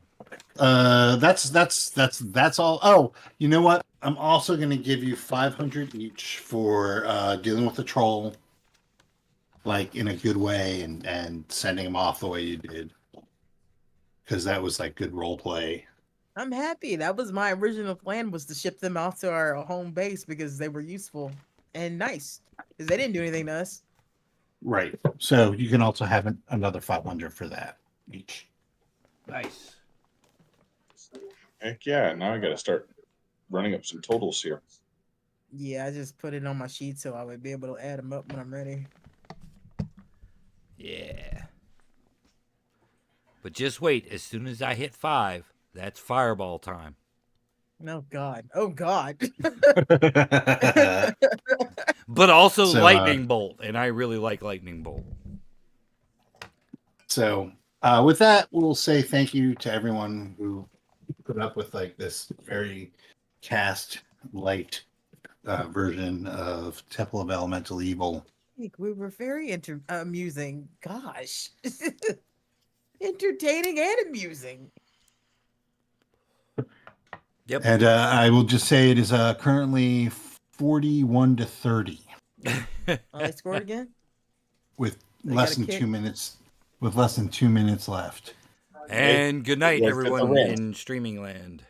Speaker 4: that's all. Oh, you know what? I'm also going to give you 500 each for dealing with the troll, like in a good way, and sending him off the way you did, because that was like good role play.
Speaker 1: I'm happy. That was my original plan, was to ship them off to our home base because they were useful and nice. Because they didn't do anything to us.
Speaker 4: Right. So you can also have another 500 for that each.
Speaker 3: Nice.
Speaker 2: Heck yeah. Now I got to start running up some totals here.
Speaker 1: Yeah, I just put it on my sheet so I would be able to add them up when I'm ready.
Speaker 3: Yeah. But just wait. As soon as I hit 5, that's fireball time.
Speaker 1: Oh God. Oh God.
Speaker 3: But also
Speaker 4: So,
Speaker 3: lightning bolt, and I really like lightning bolt.
Speaker 4: So with that, we'll say thank you to everyone who put up with like this very cast light version of Temple of Elemental Evil.
Speaker 1: We were very amusing. Gosh. Entertaining and amusing.
Speaker 3: Yep.
Speaker 4: And I will just say it is currently 41-30
Speaker 1: Oh, they scored again?
Speaker 4: with
Speaker 1: They
Speaker 4: less
Speaker 1: got a
Speaker 4: than
Speaker 1: kick.
Speaker 4: 2 minutes. With less than 2 minutes left.
Speaker 3: And good night,
Speaker 2: Right at the
Speaker 3: everyone
Speaker 2: rim.
Speaker 3: in streaming land.